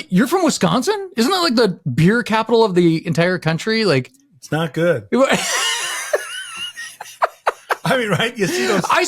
Wait, you're from Wisconsin? Isn't that like the beer capital of the entire country? Like, it's not good. I mean, right? You see those? I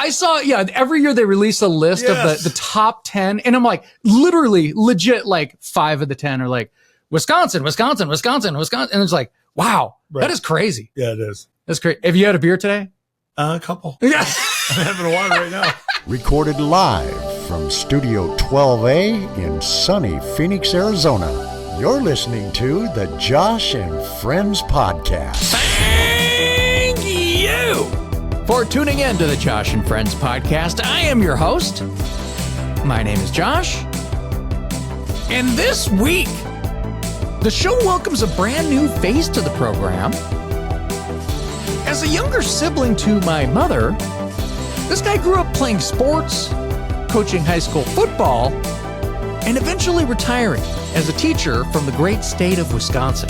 saw, yeah, every year they release a list of the top 10. And I'm like, literally, legit, like 5 of the 10 are like, Wisconsin. And it's like, wow, that is crazy. Yeah, it is. That's great. Have you had a beer today? A couple. Yeah. I'm having one right now. Recorded live from Studio 12A in sunny Phoenix, Arizona. You're listening to the Josh and Friends Podcast. Thank you for tuning in to the Josh and Friends Podcast. I am your host. My name is Josh. And this week, the show welcomes a brand new face to the program. As a younger sibling to my mother, this guy grew up playing sports, coaching high school football, and eventually retiring as a teacher from the great state of Wisconsin.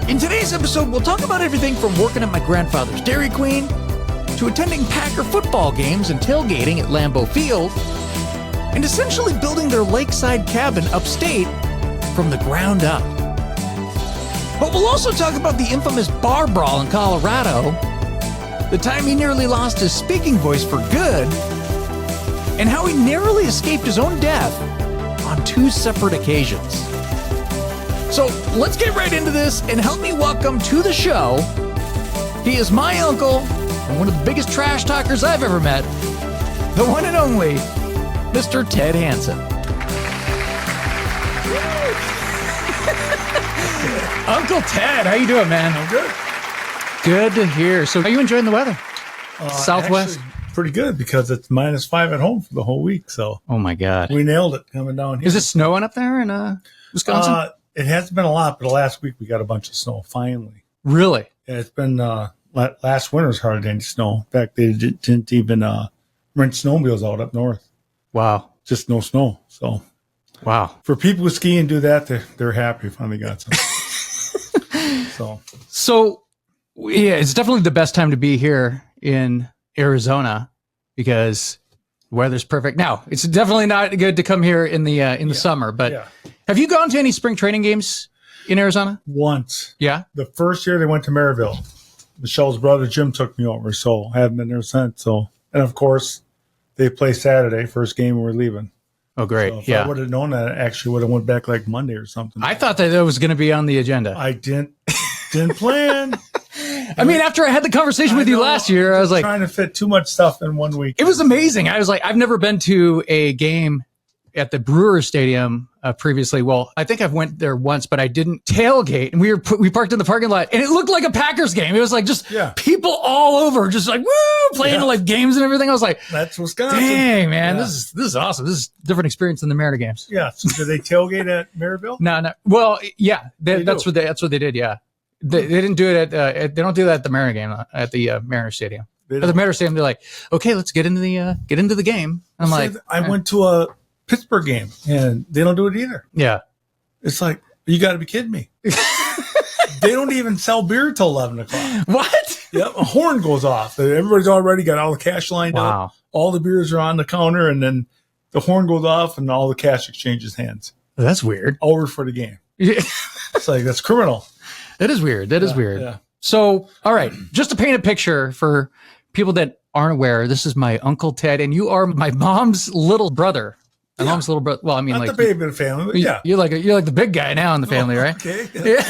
In today's episode, we'll talk about everything from working at my grandfather's Dairy Queen to attending Packer football games and tailgating at Lambeau Field, and essentially building their lakeside cabin upstate from the ground up. But we'll also talk about the infamous bar brawl in Colorado, the time he nearly lost his speaking voice for good, and how he narrowly escaped his own death on 2 separate occasions. So let's get right into this and help me welcome to the show. He is my uncle and one of the biggest trash talkers I've ever met, the one and only Mr. Ted Hanson. Uncle Ted, how you doing, man? I'm good. Good to hear. So are you enjoying the weather? Southwest? Actually, pretty good because it's -5 at home for the whole week. So Oh my God. we nailed it coming down here. Is it snowing up there in Wisconsin? It hasn't been a lot, but last week we got a bunch of snow finally. Really? Yeah, it's been last winter's hardly any snow. In fact, they didn't even rent snowmobiles out up north. Wow. Just no snow. So Wow. for people who ski and do that, they're happy finally got some. So, yeah, it's definitely the best time to be here in Arizona because the weather's perfect. Now, it's definitely not good to come here in the summer, but have you gone to any spring training games in Arizona? Once. Yeah. The first year they went to Maryville. Michelle's brother Jim took me over, so I haven't been there since. So, and of course, they play Saturday, first game we're leaving. Oh, great. So if I would have known that, I actually would have went back like Monday or something. I thought that was going to be on the agenda. I didn't plan. I mean, after I had the conversation with you last year, I was like, trying to fit too much stuff in one week. It was amazing. I was like, I've never been to a game at the Brewers Stadium previously. Well, I think I've went there once, but I didn't tailgate. And we parked in the parking lot, and it looked like a Packers game. It was like just people all over, just like woo, playing like games and everything. I was like, that's Wisconsin. Dang, man, this is awesome. This is a different experience than the Mariner games. Yeah. So did they tailgate at Maryville? No. Well, yeah, that's what they did. Yeah, they didn't do it at they don't do that at the Mariner game at the Mariner Stadium. At the Mariner Stadium, they're like, okay, let's get into the game. I'm like, I went to a Pittsburgh game and they don't do it either. Yeah. It's like, you got to be kidding me. They don't even sell beer till 11 o'clock. What? Yep. A horn goes off. Everybody's already got all the cash lined up. All the beers are on the counter, and then the horn goes off and all the cash exchanges hands. That's weird. Over for the game. It's like, that's criminal. That is weird. That is weird. Yeah. So, all right, just to paint a picture for people that aren't aware, this is my Uncle Ted, and you are my mom's little brother. My mom's little brother. Well, I mean, not like the baby in the family, but yeah. You're like the big guy now in the family, right? Okay. Yeah.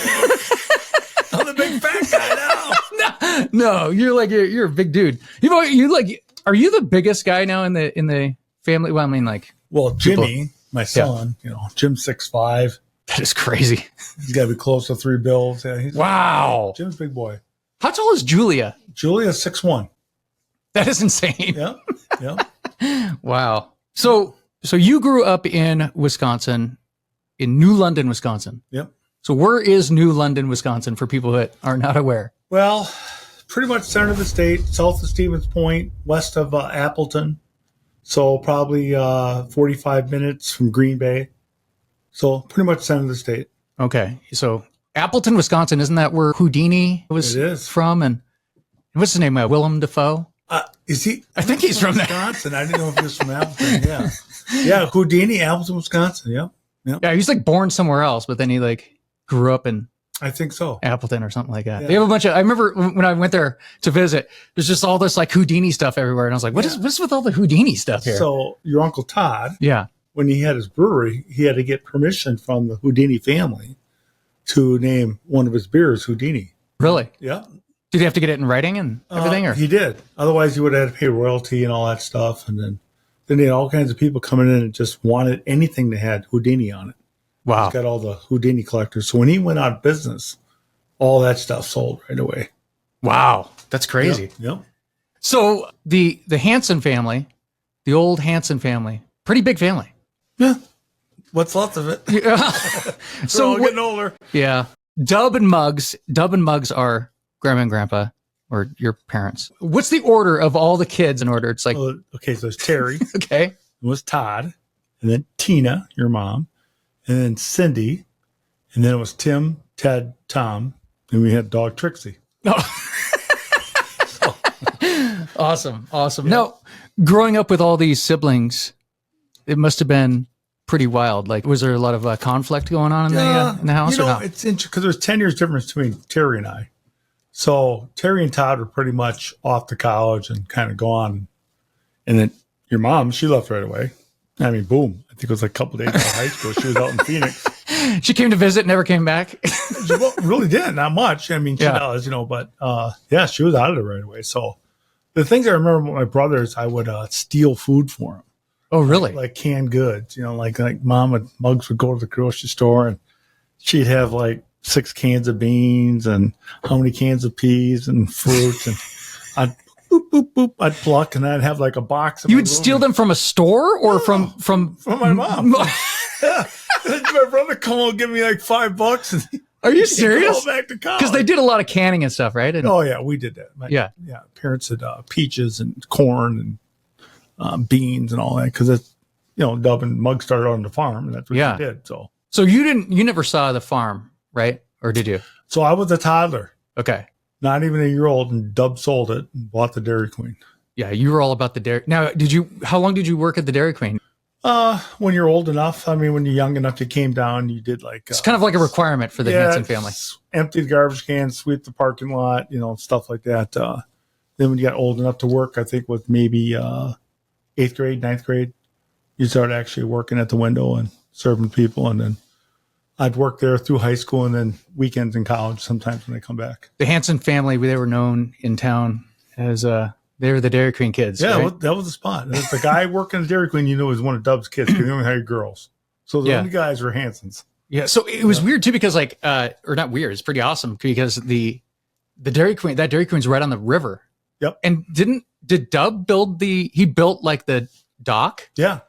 I'm the big fat guy now. No, you're a big dude. Are you the biggest guy now in the family? Well, I mean, like, Jimmy, my son, Jim's 6'5". That is crazy. He's got to be close to 3 bills. Yeah, wow. Jim's a big boy. How tall is Julia? Julia's 6'1". That is insane. Yeah. Wow. So you grew up in Wisconsin, in New London, Wisconsin. Yep. So where is New London, Wisconsin, for people that are not aware? Well, pretty much center of the state, south of Stevens Point, west of Appleton. So probably 45 minutes from Green Bay. So pretty much center of the state. Okay. So Appleton, Wisconsin, isn't that where Houdini was from? And what's his name? Willem Dafoe? Is he? I think he's from there. Wisconsin. I didn't know if he was from Appleton. Yeah. Yeah. Houdini, Appleton, Wisconsin. Yep. Yep. Yeah, he's like born somewhere else, but then he like grew up in I think so. Appleton or something like that. Yeah. They have a bunch of, I remember when I went there to visit, there's just all this like Houdini stuff everywhere. And I was like, what's with all the Houdini stuff here? So your Uncle Todd, Yeah. when he had his brewery, he had to get permission from the Houdini family to name one of his beers Houdini. Really? Yeah. Did he have to get it in writing and everything? Or He did. Otherwise, he would have had to pay royalty and all that stuff. And then they had all kinds of people coming in and just wanted anything that had Houdini on it. wow. He's got all the Houdini collectors. So when he went out of business, all that stuff sold right away. Wow. That's crazy. Yep. So the Hanson family, the old Hanson family, pretty big family. Yeah. What's left of it? Yeah. So so getting older. yeah. Dub and Muggs are grandma and grandpa or your parents. What's the order of all the kids in order? It's like, Okay, so it's Terry. okay. It was Todd, and then Tina, your mom, and then Cindy, and then it was Tim, Ted, Tom, and we had dog Trixie. Awesome. Now, growing up with all these siblings, it must have been pretty wild. Like, was there a lot of conflict going on in the house or not? It's interesting because there's 10 years difference between Terry and I. So Terry and Todd were pretty much off to college and kind of gone. And then your mom, she left right away. I mean, boom. I think it was like a couple days out of high school. She was out in Phoenix. She came to visit, never came back. She really did. Not much. I mean, she does, but yeah, she was out of there right away. So the things I remember with my brothers, I would steal food for them. Oh, really? Like canned goods, like Muggs would go to the grocery store and she'd have like 6 cans of beans and how many cans of peas and fruits. And I'd boop, boop, boop. I'd pluck and I'd have like a box. You would steal them from a store or from my mom. Yeah. My brother come home and give me like $5 and Are you serious? go back to college. Because they did a lot of canning and stuff, right? And, Oh yeah, we did that. Yeah. Parents had peaches and corn and beans and all that because it's Dub and Mug started on the farm and that's what Yeah. they did. So you never saw the farm, right? Or did you? So I was a toddler, Okay. not even a year old, and Dub sold it and bought the Dairy Queen. Yeah, you were all about the Dairy. Now, how long did you work at the Dairy Queen? When you're old enough, I mean, when you're young enough, you came down, you did like It's kind of like a requirement for the Hanson family. Empty the garbage cans, sweep the parking lot, stuff like that. Then when you got old enough to work, I think with maybe 8th grade, 9th grade, you started actually working at the window and serving people. And then I'd work there through high school and then weekends in college sometimes when I come back. The Hanson family, they were known in town as they were the Dairy Queen kids. Yeah, right? that was the spot. The guy working at Dairy Queen, was one of Dub's kids because he only had girls. So the only guys were Hansons. Yeah. So it was weird too because or not weird, it's pretty awesome because the Dairy Queen's right on the river. Yep. And did Dub build he built like the dock? Yeah.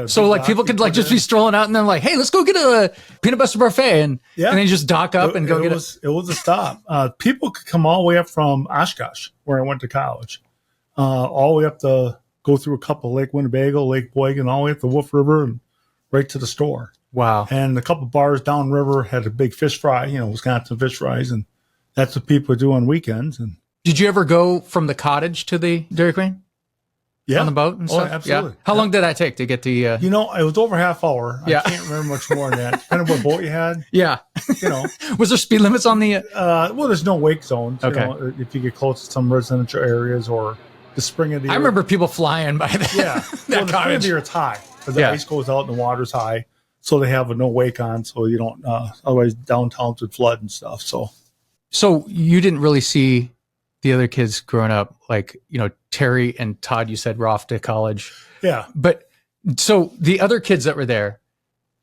So like people could like just be strolling out and then like, hey, let's go get a peanut butter buffet and then you just dock up and go get it. It was a stop. People could come all the way up from Oshkosh, where I went to college, all the way up to go through a couple Lake Winnebago, Lake Boygan, all the way up the Wolf River and right to the store. Wow. And a couple bars downriver had a big fish fry, Wisconsin fish fries, and that's what people would do on weekends. And did you ever go from the cottage to the Dairy Queen? Yeah. On the boat and stuff? Absolutely. Yeah. How long did that take to get the... it was over half hour. Yeah. I can't remember much more than that. Depending on what boat you had. Yeah. Was there speed limits on the... Well, there's no wake zones. Okay. If you get close to some residential areas or the spring of the year. I remember people flying by that, Yeah. that The spring of cottage. the year, it's high. Because the ice goes out and the water's high. So they have a no wake on. So you don't... otherwise, downtowns would flood and stuff. So you didn't really see the other kids growing up, like, Terry and Todd, you said were off to college. Yeah. But so the other kids that were there,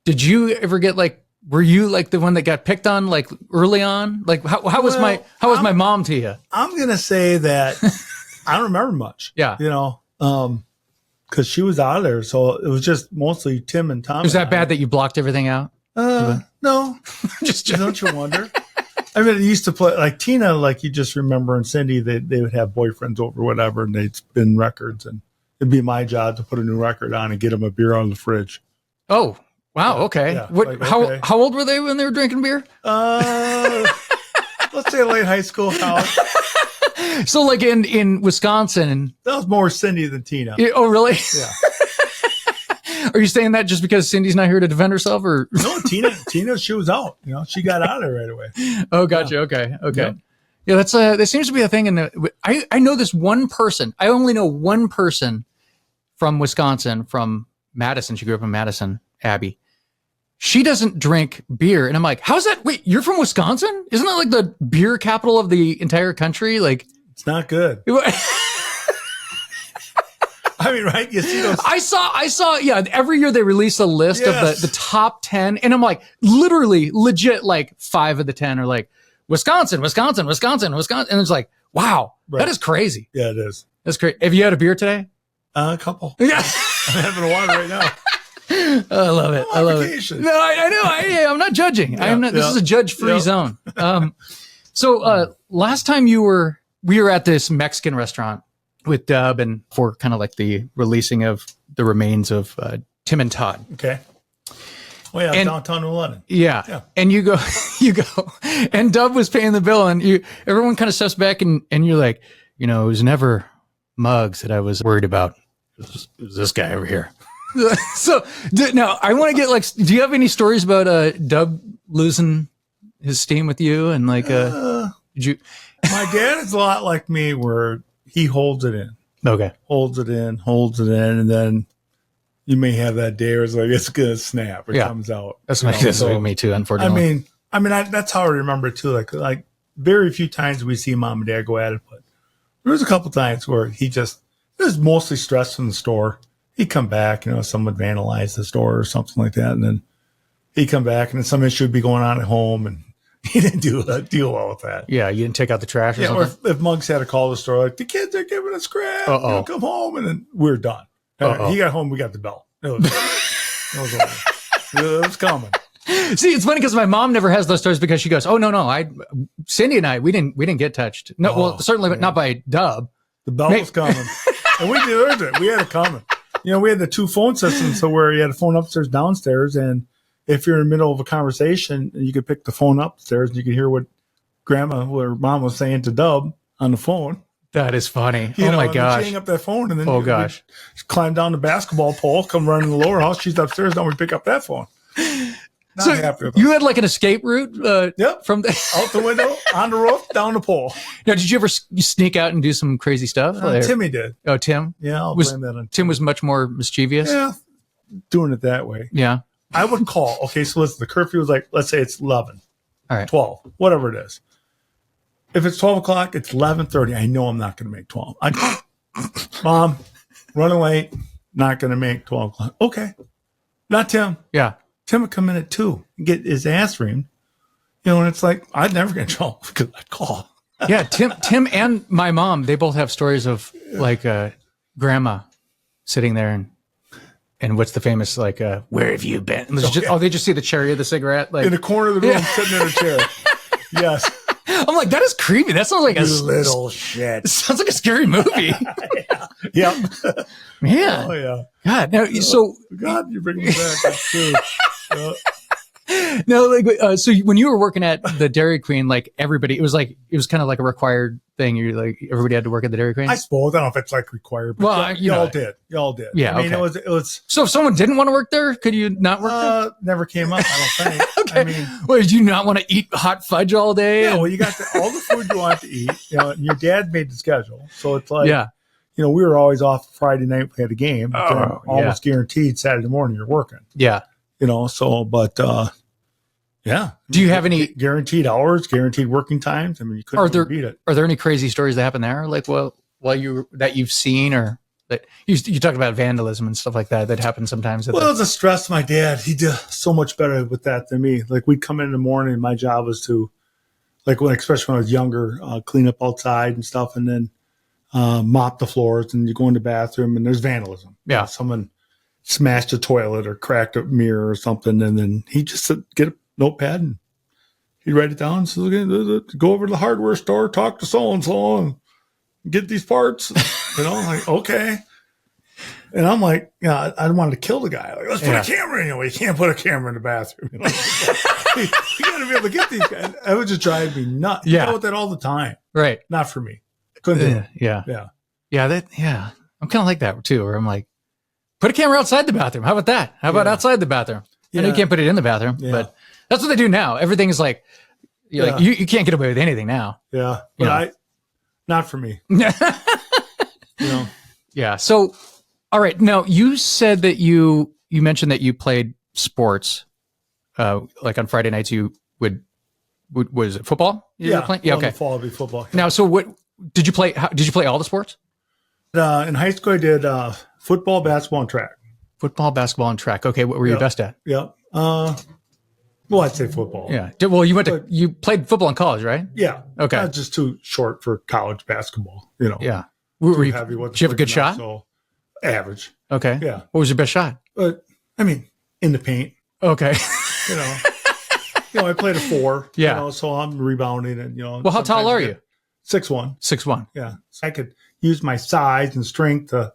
did you ever get were you like the one that got picked on like early on? Like how was my mom to you? I'm going to say that I don't remember much. Yeah. Because she was out of there. So it was just mostly Tim and Tom. Was that bad that you blocked everything out? No. Just Don't you wonder? I mean, it used to play like Tina, like you just remember, and Cindy, they would have boyfriends over, whatever, and they'd spin records, and it'd be my job to put a new record on and get them a beer out of the fridge. Oh, wow. Okay. Yeah, how old were they when they were drinking beer? Let's say late high school, college. So like in Wisconsin. That was more Cindy than Tina. Oh, really? Yeah. Are you saying that just because Cindy's not here to defend herself, or No, Tina, she was out. She got out of there right away. Oh, gotcha. Yeah. Okay. Yeah. Yeah, that seems to be a thing. I know this one person. I only know one person from Wisconsin, from Madison. She grew up in Madison, Abby. She doesn't drink beer, and I'm like, how's that? Wait, you're from Wisconsin? Isn't that like the beer capital of the entire country? Like, it's not good. I mean, right? You see those? I saw. Yeah, every year they release a list of the top 10, and I'm like, literally, legit, like 5 of the 10 are like Wisconsin, and it's like, wow, that is crazy. Yeah, it is. That's great. Have you had a beer today? A couple. Yeah, I'm having one right now. I love it. I love it. No, I know. I'm not judging. Yeah, This is a judge-free zone. So last time we were at this Mexican restaurant with Dub, and for kind of like the releasing of the remains of Tim and Todd. Okay. Well, yeah, downtown New London. Yeah. And you go, and Dub was paying the bill, and everyone kind of steps back, and you're like, it was never Muggs that I was worried about. It was this guy over here. So now I want to get do you have any stories about Dub losing his steam with you, and did you? My dad is a lot like me, where he holds it in. Okay. Holds it in, and then you may have that day where it's like it's gonna snap. It comes out. That's like me too, unfortunately. I mean, that's how I remember it too. Like very few times we see mom and dad go at it, but there was a couple times where it was mostly stress from the store. He'd come back, someone vandalized the store or something like that, and then he'd come back, and then some issue would be going on at home, and he didn't deal well with that. Yeah, you didn't take out the trash or something? Or if Muggs had to call the store, like, the kids are giving us crap, come home, and then we're done. He got home, we got the bell. It was coming. See, it's funny because my mom never has those stories, because she goes, "Oh no, Cindy and I, we didn't get touched. No, well, certainly not by Dub. The bell was coming, and we deserved it. We had it coming. We had the 2 phone systems, so where you had a phone upstairs, downstairs, and if you're in the middle of a conversation, you could pick the phone upstairs and you could hear what mom was saying to Dub on the phone. That is funny. My gosh. Hang up that phone, and then climb down the basketball pole, come run in the lower house. She's upstairs. Now we pick up that phone. So you had like an escape route from out the window, on the roof, down the pole. Now, did you ever sneak out and do some crazy stuff? Timmy did. Oh, Tim? Yeah, I'll blame that on Tim was much more mischievous? Yeah, doing it that way. Yeah. I would call. Okay, so listen, the curfew was like, let's say it's 11. All right. 12, whatever it is. If it's 12 o'clock, it's 11:30. I know I'm not going to make 12. I call, Mom, running late, not going to make 12 o'clock. Okay. Not Tim. Yeah. Tim would come in at 2 and get his ass reamed. And it's like, I'd never get in trouble because I'd call. Yeah, Tim and my mom, they both have stories of grandma sitting there and what's the famous where have you been? And they just see the cherry of the cigarette in the corner of the room, sitting in a chair. Yes. I'm like, that is creepy. That sounds like little shit. It sounds like a scary movie. Yeah. Man. Oh yeah. God. Now, God, you bring me back. That's true. No, so when you were working at the Dairy Queen, everybody, it was kind of like a required thing. You're like, everybody had to work at the Dairy Queen. I suppose. I don't know if it's required, but well, y'all did. Yeah. I mean, it was. So if someone didn't want to work there, could you not work there? Never came up. I don't think. Okay. I mean, did you not want to eat hot fudge all day? Yeah. Well, you got all the food you want to eat. And your dad made the schedule, so it's like, we were always off Friday night. We had a game. But almost guaranteed Saturday morning you're working. Yeah. Yeah. Do you have any guaranteed hours, guaranteed working times? I mean, you couldn't beat it. Are there any crazy stories that happen there? That you've seen, or that you talked about vandalism and stuff like that happens sometimes? Well, it was a stress. My dad, he did so much better with that than me. We'd come in the morning, and my job was to, especially when I was younger, clean up outside and stuff, and then mop the floors, and you go in the bathroom, and there's vandalism. Yeah. Someone smashed a toilet or cracked a mirror or something, and then he just said, get a notepad and he'd write it down. So go over to the hardware store, talk to so-and-so and get these parts, okay. And I'm like, I wanted to kill the guy. Let's put a camera in. You can't put a camera in the bathroom. You got to be able to get these guys. It would just drive me nuts. Yeah. I dealt with that all the time. Right. Not for me. Couldn't do it. Yeah. Yeah. I'm kind of like that too, where I'm like, put a camera outside the bathroom. How about that? How about outside the bathroom? I know you can't put it in the bathroom, but that's what they do now. Everything is like, you can't get away with anything now. Yeah. But not for me. Yeah. So, all right. Now you said that you mentioned that you played sports, like on Friday nights you was it football? You were playing? Yeah. Okay. In the fall, it'd be football. Now, so what did you play? Did you play all the sports? In high school, I did football, basketball, and track. Football, basketball, and track. Okay. What were you best at? Yep. Well, I'd say football. Yeah. Well, you played football in college, right? Yeah. Okay. Not just too short for college basketball, Yeah. Were you, heavy. did you have a good shot? So average. Okay. Yeah. What was your best shot? But I mean, in the paint. Okay. I played a 4. Yeah. So I'm rebounding and Well, how tall are you? 6'1". 6'1". Yeah. So I could use my size and strength to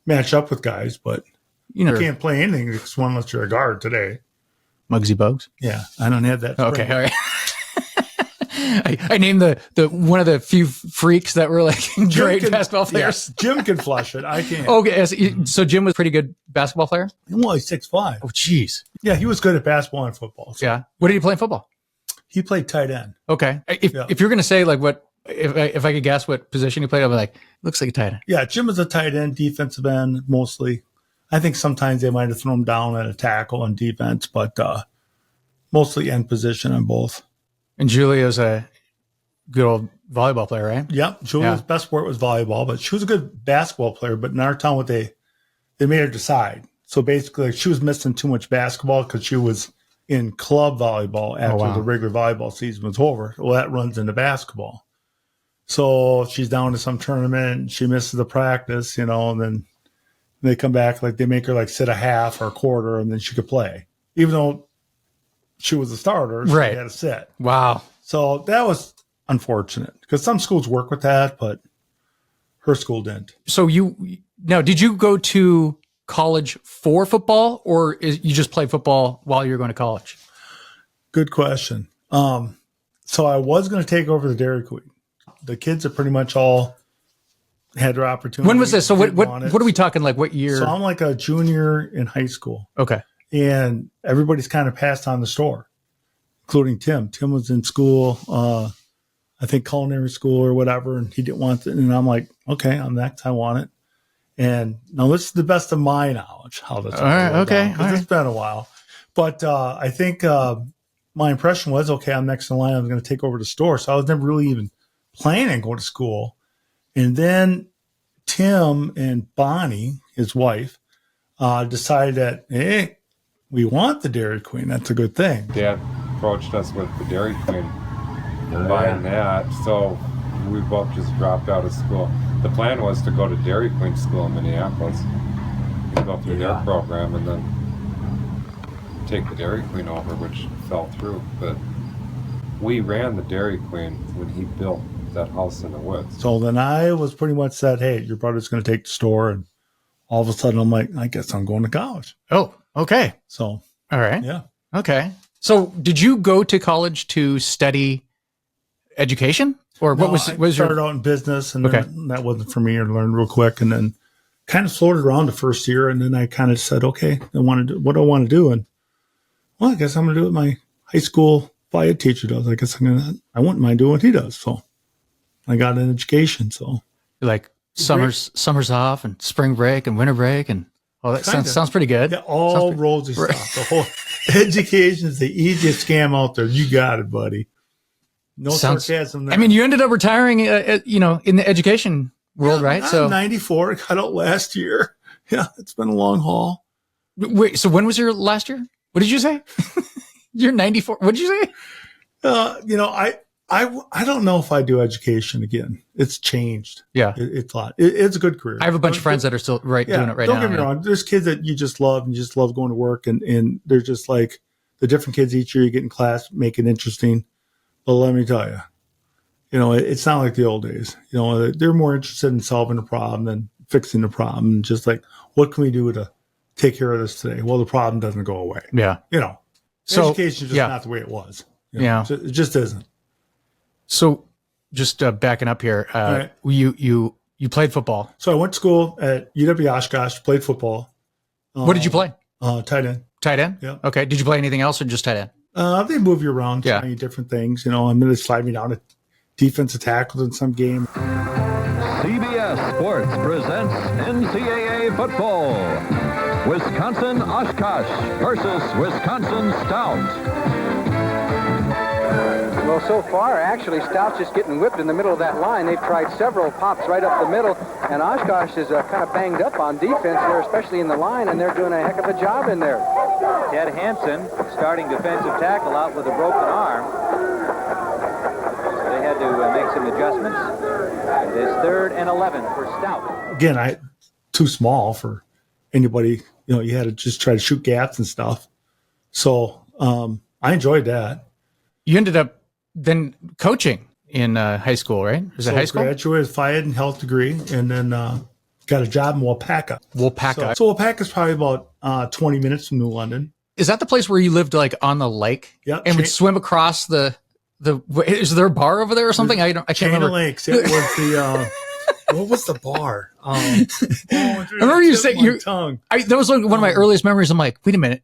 match up with guys, but you can't play anything unless you're a guard today. Muggsy Bogues. Yeah, I don't have that. Okay, all right. I named the one of the few freaks that were like great basketball players. Yeah, Jim can flush it. I can't. Okay, so Jim was a pretty good basketball player? Well, he's 6'5". Oh, jeez. Yeah, he was good at basketball and football. So. Yeah. What did he play in football? He played tight end. Okay. If you're going to say like what, if I could guess what position he played, I'd be like, looks like a tight end. Yeah, Jim was a tight end, defensive end mostly. I think sometimes they might have thrown him down at a tackle on defense, but mostly end position on both. And Julia's a good old volleyball player, right? Yep. Julia's best sport was volleyball, but she was a good basketball player. But in our town, they made her decide. So basically, she was missing too much basketball because she was in club volleyball after the regular volleyball season was over. Well, that runs into basketball. So she's down to some tournament. She misses the practice, and then they come back, like they make her like sit a half or a quarter, and then she could play. Even though she was a starter, she had to sit. Wow. So that was unfortunate because some schools work with that, but her school didn't. So did you go to college for football, or you just played football while you were going to college? Good question. So I was going to take over the Dairy Queen. The kids are pretty much all had their opportunity. When was this? So what are we talking, like what year? So I'm like a junior in high school. Okay. And everybody's kind of passed on the store, including Tim. Tim was in school, I think culinary school or whatever, and he didn't want it. And I'm like, okay, I'm next. I want it. And now this is the best of my knowledge how this. All right. Okay. All right. It's been a while, but I think my impression was, okay, I'm next in line. I was going to take over the store, so I was never really even planning on going to school. And then Tim and Bonnie, his wife, decided that, hey, we want the Dairy Queen. That's a good thing. Dad approached us with the Dairy Queen and buying that, so we both just dropped out of school. The plan was to go to Dairy Queen school in Minneapolis and go through their program and then take the Dairy Queen over, which fell through. But we ran the Dairy Queen when he built that house in the woods. So then I was pretty much said, hey, your brother's going to take the store. And all of a sudden I'm like, I guess I'm going to college. Oh, okay. So, all right. Yeah. Okay. So did you go to college to study education, or what was I started out in business, and then that wasn't for me. I learned real quick, and then kind of floated around the first year. And then I kind of said, okay, what do I want to do? And well, I guess I'm going to do what my high school bio teacher does. I guess I wouldn't mind doing what he does. So I got an education. So like summers off and spring break and winter break and that sounds pretty good. Yeah, all rosy stuff. The whole education is the easiest scam out there. You got it, buddy. No sarcasm there. I mean, you ended up retiring, in the education world, right? I'm 94. I got out last year. Yeah, it's been a long haul. Wait, so when was your last year? What did you say? You're 94. What did you say? I don't know if I do education again. It's changed. Yeah. It's a lot. It's a good career. I have a bunch of friends that are still doing it right now. Don't get me wrong. There's kids that you just love and you just love going to work. And they're just like the different kids each year you get in class, make it interesting. But let me tell you, it's not like the old days. They're more interested in solving the problem than fixing the problem. And just like, what can we do to take care of this today? Well, the problem doesn't go away. Yeah. So education is just not the way it was. It just isn't. So just backing up here. Right. You played football. So I went to school at UW Oshkosh, played football. What did you play? Tight end. Tight end? Yeah. Okay. Did you play anything else or just tight end? They move you around, Yeah. trying different things. I'm going to slide me down to defensive tackles in some game. CBS Sports presents NCAA football. Wisconsin Oshkosh versus Wisconsin Stout. Well, so far, actually, Stout's just getting whipped in the middle of that line. They've tried several pops right up the middle, and Oshkosh is kind of banged up on defense there, especially in the line, and they're doing a heck of a job in there. Ted Hanson, starting defensive tackle, out with a broken arm. So they had to make some adjustments. And it's 3rd and 11 for Stout. Again, too small for anybody. You had to just try to shoot gaps and stuff. So I enjoyed that. You ended up then coaching in high school, right? Was it high school? Graduated with Phi Ed and health degree, and then got a job in Waupaca. Waupaca. So Waupaca's probably about 20 minutes from New London. Is that the place where you lived, like on the lake? Yep. And would swim across the? Is there a bar over there or something? I can't Chain remember. of Lakes. It was the what was the bar? I remember you saying tongue. That was one of my earliest memories. I'm like, wait a minute,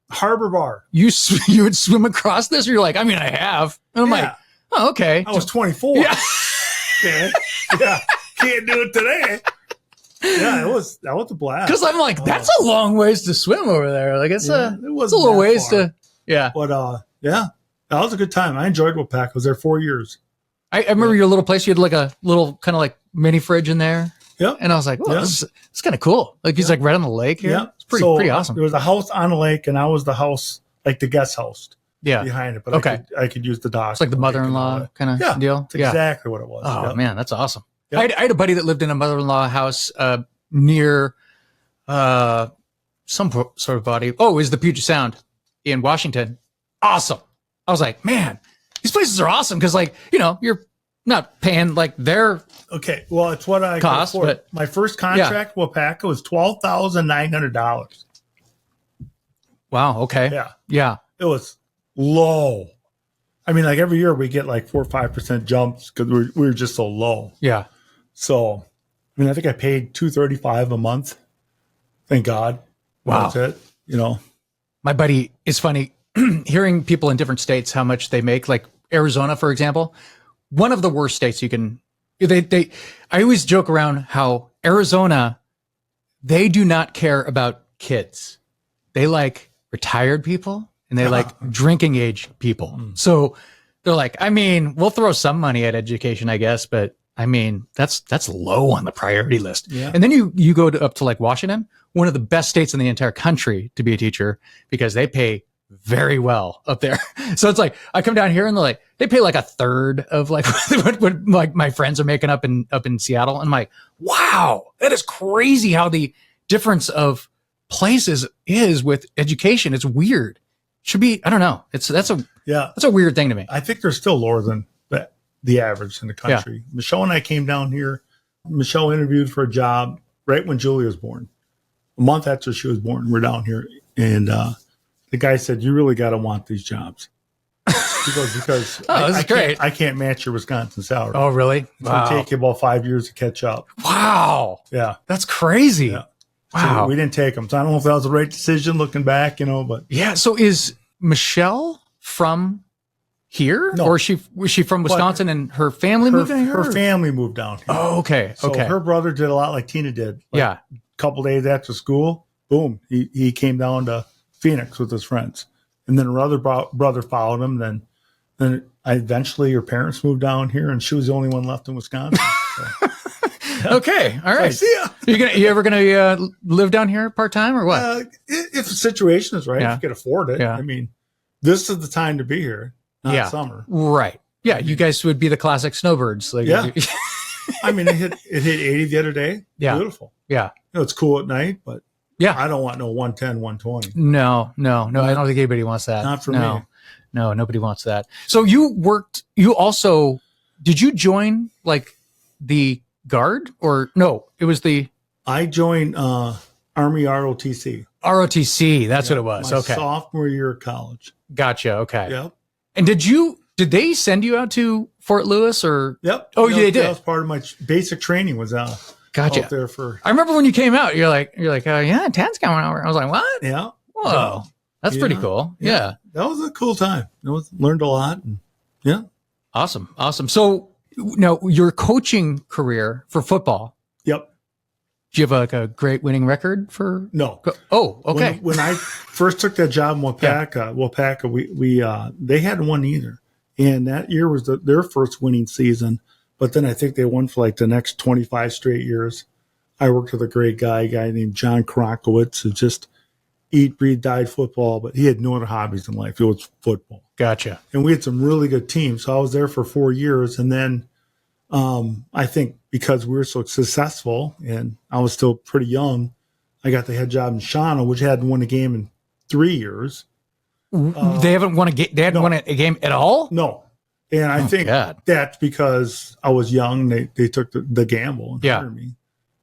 Harbor Bar. You would swim across this? Or you're like, I mean, I have. And I'm like, oh, okay. I was 24. Yeah. Okay. Yeah. Can't do it today. Yeah, that was a blast. Because I'm like, that's a long ways to swim over there. Like it's it a wasn't little that ways far. to, yeah. But yeah, that was a good time. I enjoyed Waupaca. I was there 4 years. I remember your little place. You had like a little kind of like mini fridge in there. Yep. And I was like, well, this is kind of cool. Like he's like right on the lake here. Yeah. It's pretty awesome. There was a house on the lake, and I was the house, like the guest house behind it. But Okay. I could use the dock. It's like the mother-in-law kind of deal. That's exactly what it was. Oh, Yep. man, that's awesome. Yep. I had a buddy that lived in a mother-in-law house near some sort of body. Oh, it was the Puget Sound in Washington. Awesome. I was like, man, these places are awesome because, like, you're not paying like their Well, it's what I cost. could afford. But my first contract with Waupaca was $12,900. wow. Okay. Yeah. It was low. I mean, like every year we get like 4 or 5% jumps because we were just so low. Yeah. So, I mean, I think I paid $235 a month. Thank God. Wow. That's it. My buddy, it's funny hearing people in different states how much they make. Like Arizona, for example, one of the worst states you can. I always joke around how Arizona, they do not care about kids. They like retired people and they like drinking age people. So they're like, I mean, we'll throw some money at education, I guess, but I mean, that's low on the priority list. Yeah. And then you go up to like Washington, one of the best states in the entire country to be a teacher because they pay very well up there. So it's like, I come down here and they pay like a third of like what like my friends are making up in Seattle. And I'm like, wow, that is crazy how the difference of places is with education. It's weird. Should be, I don't know. That's a weird thing to me. I think they're still lower than the average in the country. Yeah. Michelle and I came down here. Michelle interviewed for a job right when Julie was born. A month after she was born, we're down here. And the guy said, you really got to want these jobs. He goes, because this is great. I can't match your Wisconsin salary. Oh, really? It's going to take you about 5 years to catch up. Wow. Yeah. That's crazy. Yeah. Wow. So we didn't take them. So I don't know if that was the right decision looking back, but. Yeah. So is Michelle from here? No. Or was she from Wisconsin and her family moved down here? Her family moved down here. Oh, okay. So okay. her brother did a lot like Tina did. Yeah. A couple days after school, boom, he came down to Phoenix with his friends. And then her other brother followed him. Then eventually her parents moved down here, and she was the only one left in Wisconsin. So. Okay. All right. See ya. You ever gonna live down here part time or what? If the situation is right, if you can afford it. Yeah. I mean, this is the time to be here, not summer. Right. Yeah. You guys would be the classic snowbirds. Like, yeah. I mean, it hit 80 the other day. Yeah. Beautiful. Yeah. It's cool at night, but yeah, I don't want no 110, 120. No. I don't think anybody wants that. Not for me. No, nobody wants that. So did you join like the Guard or no? It was I joined Army ROTC. ROTC. That's what it was. My Okay. sophomore year of college. Gotcha. Okay. Yep. And did you Did they send you out to Fort Lewis or? Yep. Oh, they did. That was part of my basic training was Gotcha. out there for. I remember when you came out, you're like, oh yeah, Tad's coming over. I was like, what? Yeah. Whoa. That's pretty cool. Yeah. That was a cool time. Learned a lot. And, yeah. Awesome. So now your coaching career for football. Yep. Do you have a great winning record for? No. Oh, okay. When I first took that job in Wapaka, we they hadn't won either. And that year was their first winning season. But then I think they won for like the next 25 straight years. I worked with a great guy named John Krakowitz, who just eat, breathe, died football, but he had no other hobbies in life. It was football. Gotcha. And we had some really good teams. So I was there for 4 years. And then I think because we were so successful and I was still pretty young, I got the head job in Shawano, which hadn't won a game in 3 years. They haven't won a game. They hadn't won a game at all? No. And I think that's because I was young. They took the gamble and hired me.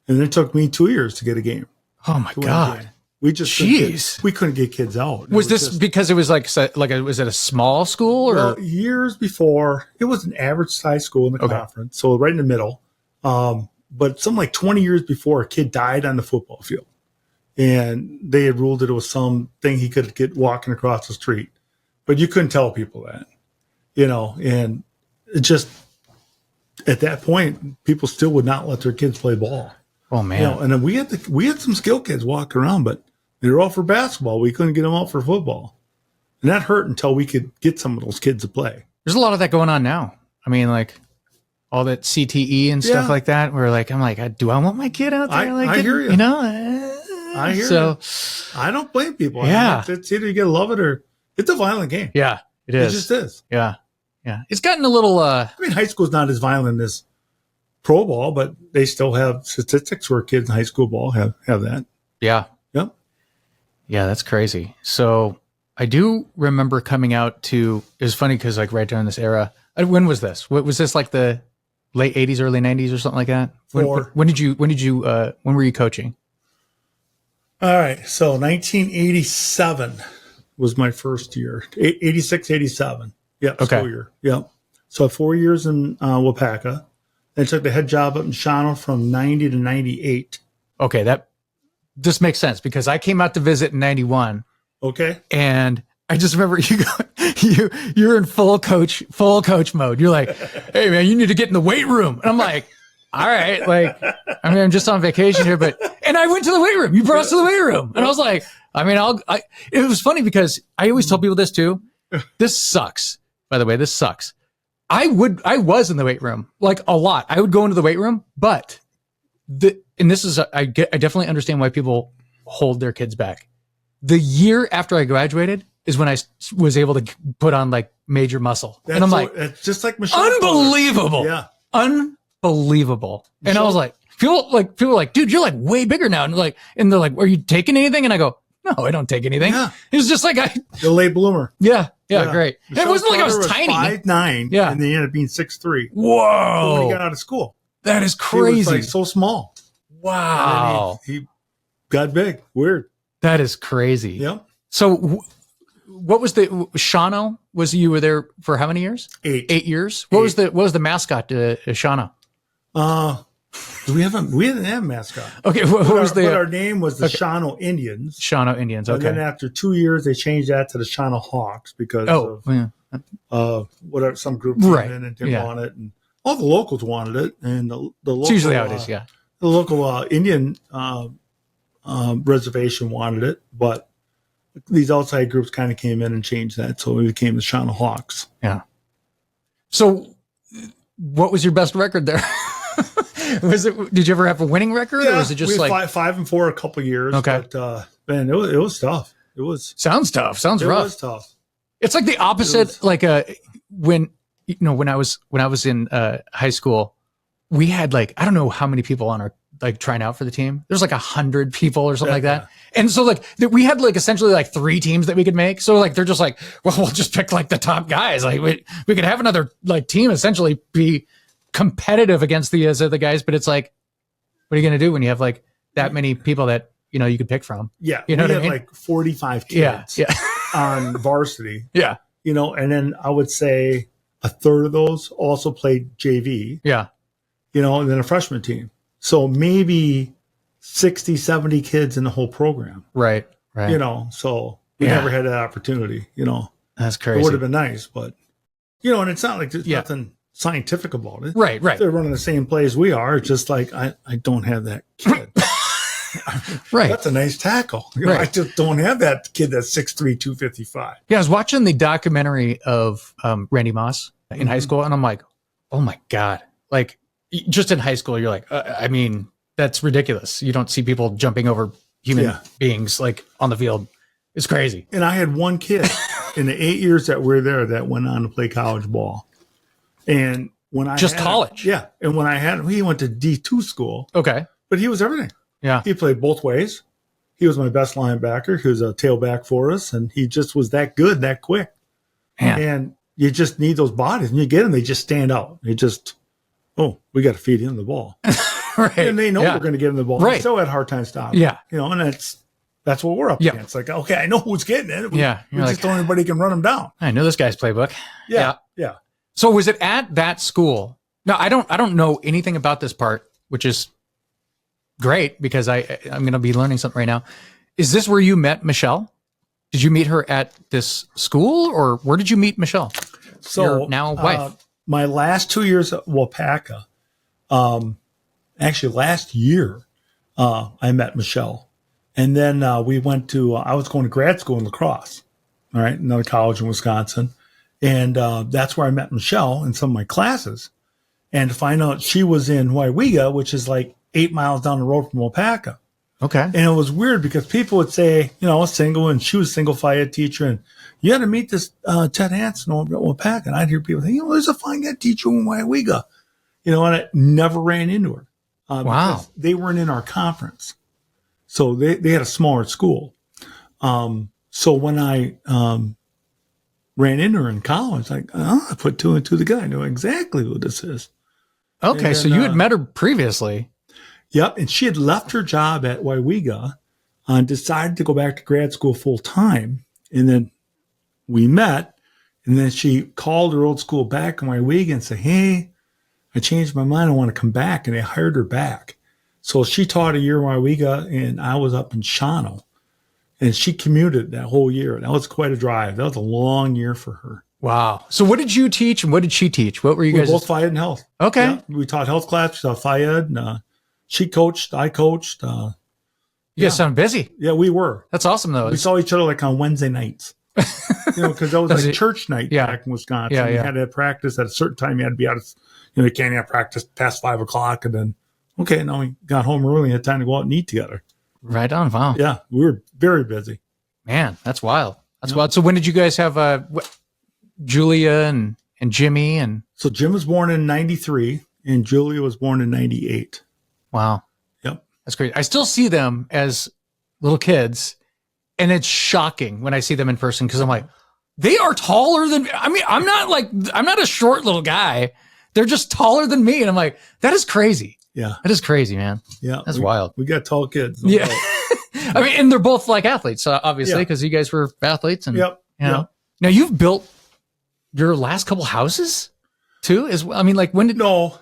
And it took me 2 years to get a game. Oh my God. We just couldn't get kids out. Was this because it was was it a small school or? Well, years before, it was an average size school in the conference, so right in the middle. But something like 20 years before, a kid died on the football field, and they had ruled that it was something he could get walking across the street, but you couldn't tell people that, And it just at that point, people still would not let their kids play ball. Oh man! And then we had some skill kids walking around, but they were all for basketball. We couldn't get them out for football. And that hurt until we could get some of those kids to play. There's a lot of that going on now. I mean, like all that CTE and stuff like that, where I'm like, do I want my kid out there? I hear you. I hear you. I don't blame people. Yeah. It's either you get to love it or it's a violent game. Yeah, it is. It just is. Yeah. Yeah. It's gotten a little, I mean, high school's not as violent as pro ball, but they still have statistics where kids in high school ball have that. Yeah. Yep. Yeah, that's crazy. So I do remember coming out to, it was funny because right during this era, when was this? What was this, like the late 80s, early 90s or something like that? When were you coaching? All right. So 1987 was my first year. 86, 87. Yep. Okay. School year. Yep. So 4 years in Wapaka. Then took the head job up in Shawano from 90 to 98. Okay. This makes sense because I came out to visit in 91. Okay. And I just remember you're in full coach mode. You're like, hey man, you need to get in the weight room. And I'm like, all right. I'm just on vacation here, and I went to the weight room. You brought us to the weight room. And I was like, it was funny because I always tell people this too. This sucks. By the way, this sucks. I was in the weight room like a lot. I would go into the weight room, but I definitely understand why people hold their kids back. The year after I graduated is when I was able to put on like major muscle. And I'm like, it's just like Michelle. Unbelievable. Potter. Yeah. Unbelievable. And I was like, people were like, dude, you're like way bigger now. And they're like, are you taking anything? And I go, no, I don't take anything. Yeah. It was just like the late bloomer. Yeah, great. And it wasn't like I was tiny. 5'9", yeah. And they ended up being 6'3". Whoa. When he got out of school. That is crazy. He was so small. Wow. He got big. Weird. That is crazy. Yep. So what was Shawano? You were there for how many years? 8. 8 years. What was the mascot to Shawano? We didn't have a mascot. Okay. What was but our name was the Shawano Indians. Shawano Indians. Okay. And then after 2 years, they changed that to the Shawano Hawks because whatever, some group came in and didn't want it, and all the locals wanted it, and the local, it's usually how it is. Yeah. The local Indian reservation wanted it, but these outside groups kind of came in and changed that, so it became the Shawano Hawks. Yeah. So, what was your best record there? Did you ever have a winning record, or was it just we like 5-4 a couple years? Okay, but man, it was tough. Sounds tough. Sounds rough. It was tough. It's like the opposite. When I was in high school, we had I don't know how many people on our trying out for the team. There's 100 people or something like that. And so we had essentially 3 teams that we could make. So they're just well, we'll just pick the top guys. We could have another team essentially be competitive against the other guys. But it's what are you going to do when you have that many people that, you could pick from? Yeah. You know what I mean? 45 kids yeah. on varsity. Yeah. And then I would say a third of those also played JV, Yeah. and then a freshman team. So maybe 60, 70 kids in the whole program, Right. Right. so we Yeah. never had that opportunity, That's It crazy. would have been nice, but, and it's not like there's Yeah. nothing scientific about it. Right. Right. They're running the same plays we are. It's just like, I don't have that kid. Right. That's a nice tackle. Right. I just don't have that kid that's 6'3", 255. Yeah. I was watching the documentary of Randy Moss in high school, and I'm like, oh my God. Like, just in high school, you're like, I mean, that's ridiculous. You don't see people jumping over human beings like on the field. It's crazy. And I had one kid in the 8 years that we were there that went on to play college ball. And when I Just had college? him, and when I had him, he went to D2 school, Okay. but he was everything. Yeah. He played both ways. He was my best linebacker. He was a tailback for us, and he just was that good, that quick. Man. And you just need those bodies, and you get them, they just stand out. They just, we got to feed him the ball. Right. And they know Yeah. we're going to get him the ball. Right. They still had a hard time stopping. Yeah. And that's what we're up Yeah. against. Like, okay, I know who's getting it. We Yeah. You're just like, don't anybody can run them down. I know this guy's playbook. Yeah. So was it at that school? No, I don't know anything about this part, which is great because I'm going to be learning something right now. Is this where you met Michelle? Did you meet her at this school, or where did you meet Michelle? So Your now wife. My last 2 years at Wapaka, actually last year, I met Michelle. And then we went to, I was going to grad school in La Crosse, all right, another college in Wisconsin. And that's where I met Michelle in some of my classes. And to find out she was in Waiwiga, which is like 8 miles down the road from Wapaka. Okay. And it was weird because people would say, I was single, and she was a single phi ed teacher, and you had to meet this Ted Hanson over at Wapaka. And I'd hear people say, there's a fine ed teacher in Waiwiga, and I never ran into her. Wow. Because they weren't in our conference. So they had a smaller school. So when I ran into her in college, like, I put two and two together. I know exactly who this is. Okay. And So then, you had met her previously. Yep. And she had left her job at Waiwiga and decided to go back to grad school full time. And then we met. And then she called her old school back in Waiwiga and said, hey, I changed my mind. I want to come back. And they hired her back. So she taught a year in Waiwiga, and I was up in Shawano. And she commuted that whole year. That was quite a drive. That was a long year for her. Wow. So what did you teach and what did she teach? What were you We guys? were both phi ed and health. Okay. Yeah, we taught health class. We taught phi ed. And, she coached. I coached. You guys sound busy. Yeah, we were. That's awesome though. We saw each other like on Wednesday nights. Because that was Does like it- church night Yeah. back in Wisconsin. Yeah, You yeah. had to have practice at a certain time. You had to be out of, you can't have practice past 5 o'clock. And then, okay, now we got home early and had time to go out and eat together. Right on. Wow. Yeah, we were very busy. Man, that's wild. That's wild. So when did you guys have Julia and Jimmy and So Jim was born in 93 and Julia was born in 98. wow. Yep. That's great. I still see them as little kids, and it's shocking when I see them in person because I'm like, they are taller than I'm not a short little guy. They're just taller than me. And I'm like, that is crazy. Yeah. That is crazy, man. Yeah. That's wild. We got tall kids. Yeah. I mean, and they're both like athletes, obviously, Yeah. because you guys were athletes. And, Yep. you know. Yep. Now you've built your last couple houses too, when did, No,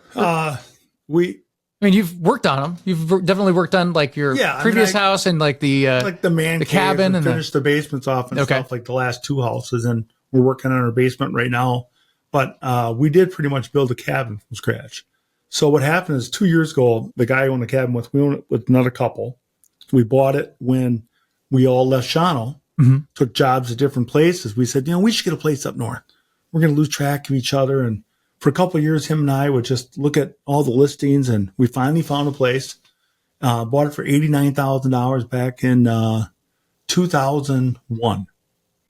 you've worked on them. You've definitely worked on like your previous house and like the man the cave cabin and and finished the basements off and Okay. stuff, like the last two houses. And we're working on our basement right now. But we did pretty much build a cabin from scratch. So what happened is 2 years ago, the guy who owned the cabin we owned it with another couple. We bought it when we all left Shawano, took jobs at different places. We said, we should get a place up north. We're going to lose track of each other. And for a couple of years, him and I would just look at all the listings, and we finally found a place. Bought it for $89,000 back in 2001.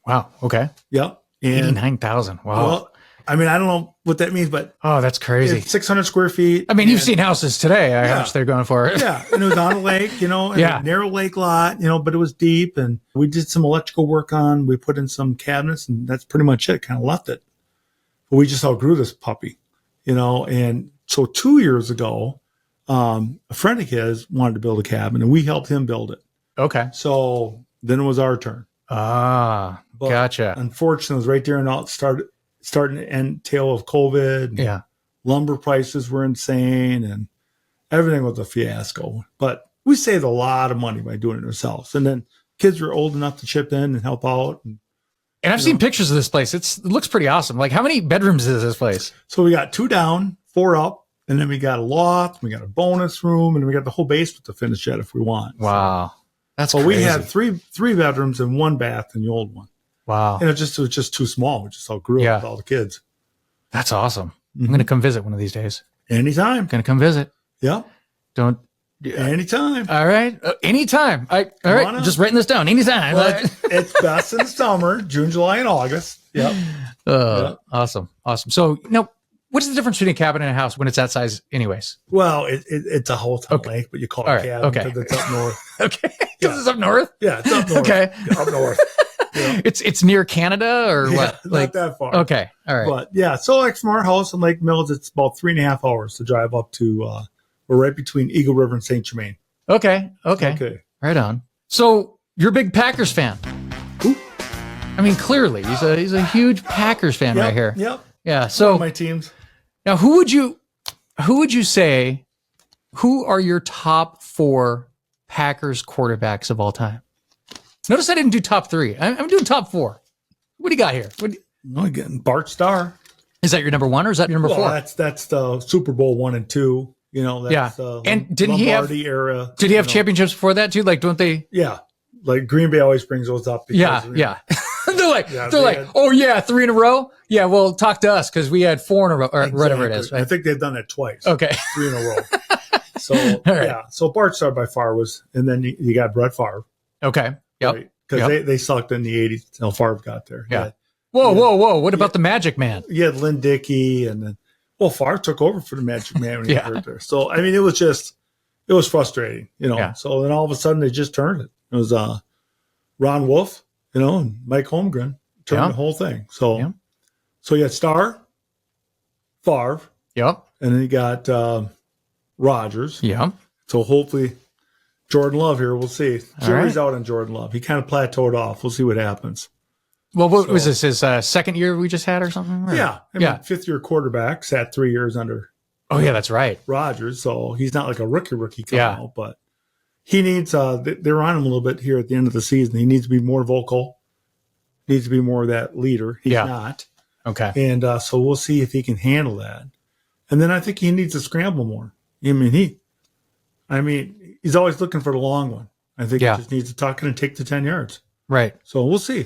wow. Okay. Yep. And 89,000. Wow. well, I don't know what that means, but Oh, that's crazy. it's 600 square feet. You've and- seen houses today. How Yeah. much they're going for. Yeah, and it was on a lake, and Yeah. a narrow lake lot, but it was deep, and we did some electrical work on. We put in some cabinets, and that's pretty much it. Kind of left it, but we just outgrew this puppy, And so 2 years ago, a friend of his wanted to build a cabin, and we helped him build it. Okay. So then it was our turn. Ah, But gotcha. Unfortunately, it was right there, and it starting to end tail of COVID. Yeah. Lumber prices were insane and everything was a fiasco. But we saved a lot of money by doing it ourselves. And then kids were old enough to chip in and help out. And I've seen pictures of this place. It looks pretty awesome. Like, how many bedrooms is this place? So we got 2 down, 4 up, and then we got a loft, we got a bonus room, and we got the whole basement to finish yet if we want. Wow. That's crazy. crazy. We had three bedrooms and 1 bath in the old one. Wow. And it was just too small. We just outgrew it with all the kids. That's awesome. I'm going to come visit one of these days. Anytime. Going to come visit. Yep. Don't. Anytime. All right. Anytime. All right. Just writing this down. Anytime. Well, it's best in the summer, June, July, and August. Yep. Awesome. Awesome. So, now, what's the difference between a cabin and a house when it's that size anyways? Well, it's a hotel lake, but you call it a cabin because it's up north. Okay. Because it's up north? Yeah, it's up north. Okay. Up north. Yeah. It's near Canada or what? Not that far. Okay. All right. But yeah, so like from our house in Lake Mills, it's about 3.5 hours to drive up to, we're right between Eagle River and St. Germain. Okay. Right on. So you're a big Packers fan. Who? I mean, clearly he's a huge Packers fan right here. Yep. Yeah. So my teams. Now, who would you say, who are your top 4 Packers quarterbacks of all time? Notice I didn't do top 3. I'm doing top 4. What do you got here? Again, Bart Starr. Is that your number 1 or is that your number 4? That's the Super Bowl 1 and 2. You know, that's and didn't Lombardi he have era? Did he have championships before that too? Like, don't they? Yeah, like Green Bay always brings those up. Because, yeah. They're like, oh yeah, 3 in a row. Yeah, well, talk to us because we had 4 in a row or whatever it is. Right? I think they've done it twice. Okay, 3 in a row. So yeah, so Bart Starr by far was, and then you got Brett Favre. Okay, yep, because they sucked in the '80s until Favre got there. Yeah. Whoa! What about the Magic Man? You had Lynn Dickey, and then Favre took over for the Magic Man when he got there. So I mean, it was frustrating, you know. Yeah. So then all of a sudden they just turned it. It was Ron Wolf, you know, and Mike Holmgren turned the whole thing. So so you got Starr, Favre, and then you got Rodgers. Yeah. So hopefully Jordan Love here, we'll see. Jury's out on Jordan Love. He kind of plateaued off. We'll see what happens. Well, what was this, his second year we just had or something? Or? Yeah. I mean, 5th-year quarterback, sat 3 years under. Oh, yeah, that's right. Rodgers. So he's not like a rookie coming out, but he needs, they're on him a little bit here at the end of the season. He needs to be more vocal, needs to be more of that leader. He's not. Okay. And so we'll see if he can handle that. And then I think he needs to scramble more. I mean, he's always looking for the long one. I think he just needs to tuck it and take the 10 yards. Right. So we'll see.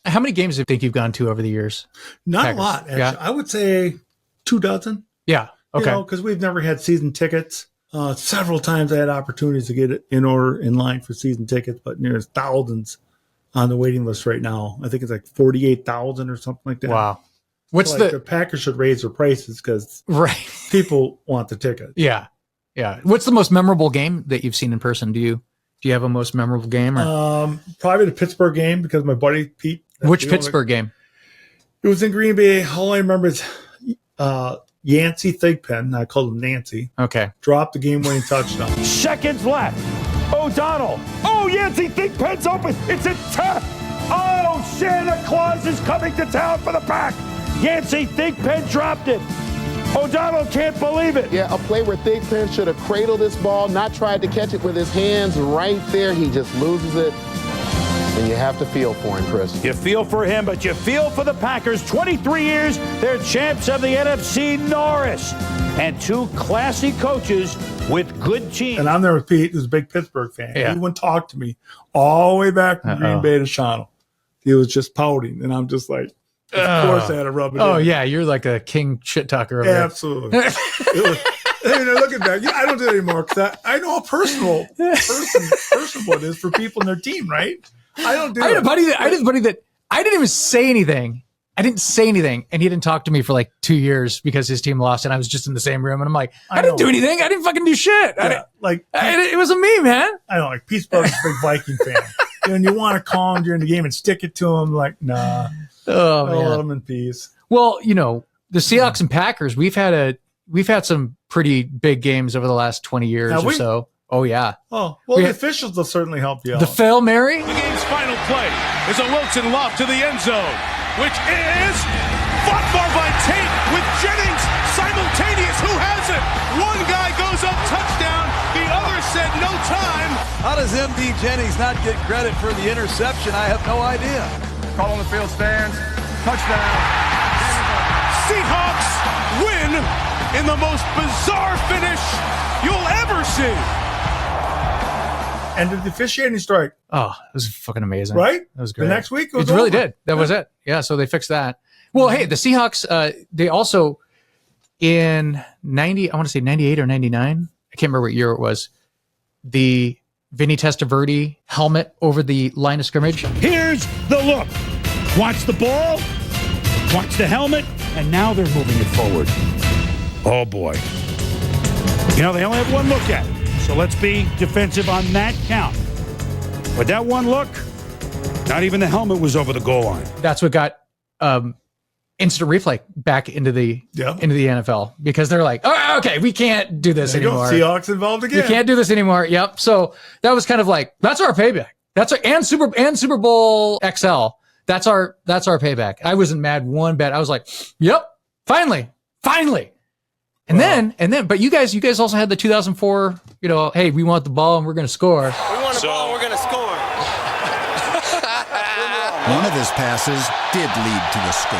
How many games do you think you've gone to over the years? Not Packers? A lot, actually. Yeah. I would say 24. Yeah. Okay. You know, because we've never had season tickets. Several times I had opportunities to get it in line for season tickets, but there's thousands on the waiting list right now. I think it's like 48,000 or something like that. Wow. What's so the Packers should raise their prices because people want the ticket. Yeah. Yeah. What's the most memorable game that you've seen in person? Do you have a most memorable game? Or? Probably the Pittsburgh game because my buddy Pete. Which Pittsburgh game? It was in Green Bay. All I remember is Yancey Thigpen. I called him Nancy. Okay. Dropped the game-winning touchdown. Seconds left. O'Donnell. Oh, Yancey Thigpen's open. It's a tap. Oh, Santa Claus is coming to town for the Pack. Yancey Thigpen dropped it. O'Donnell can't believe it. Yeah, a play where Thigpen should have cradled this ball, not tried to catch it with his hands right there. He just loses it. And you have to feel for him, Chris. You feel for him, but you feel for the Packers. 23 years, they're champs of the NFC Norris. And 2 classy coaches with good teams. And I'm there with Pete, who's a big Pittsburgh fan. Yeah. He wouldn't talk to me all the way back from Green Bay to Shawano. He was just pouting. And I'm just like, of course I had to rub it in. Oh, yeah, you're like a king shit talker over Absolutely. Looking back, I don't do it anymore because I know how personal what it is for people in their team, right? I don't do it. I had a buddy that I didn't even say anything. I didn't say anything, and he didn't talk to me for like 2 years because his team lost, and I was just in the same room, and I'm like, I didn't do anything. I didn't fucking do shit. Yeah, it wasn't me, man. I know, like Pittsburgh's a big Viking fan. And you want to call him during the game and stick it to him, like, nah. Oh, man. Let him in peace. Well, you know, the Seahawks and Packers, we've had some pretty big games over the last 20 years or so. Oh, yeah. Oh, well, the officials will certainly help you out. The Fail Mary? The game's final play is a Wilson loft to the end zone, which is fought for no time. How does M.D. Jennings not get credit for the interception? I have no idea. Call on the field stands. Touchdown. Seahawks win in the most bizarre finish you'll ever see. And the officiating strike. Oh, it was fucking amazing. Right? That was great. The next week, it really did. That was it. Yeah, so they fixed that. Well, hey, the Seahawks, they also, in 90, I want to say 98 or 99, I can't remember what year it was, the Vinny Testaverde helmet over the line of scrimmage. Here's the look. Watch the ball, watch the helmet, and now they're moving it forward. Oh, boy. You know, they only have one look at it, so let's be defensive on that count. But that one look, not even the helmet was over the goal line. That's what got instant replay back into the NFL, because they're like, oh, okay, we can't do this anymore. Seahawks involved again. We can't do this anymore. Yep. So that was kind of like, that's our payback. That's our and Super Bowl XL. That's our payback. I wasn't mad one bit. I was like, yep, finally. And then, but you guys also had the 2004, hey, we want the ball and we're going to score. We want the ball, we're going to score. One of his passes did lead to a score.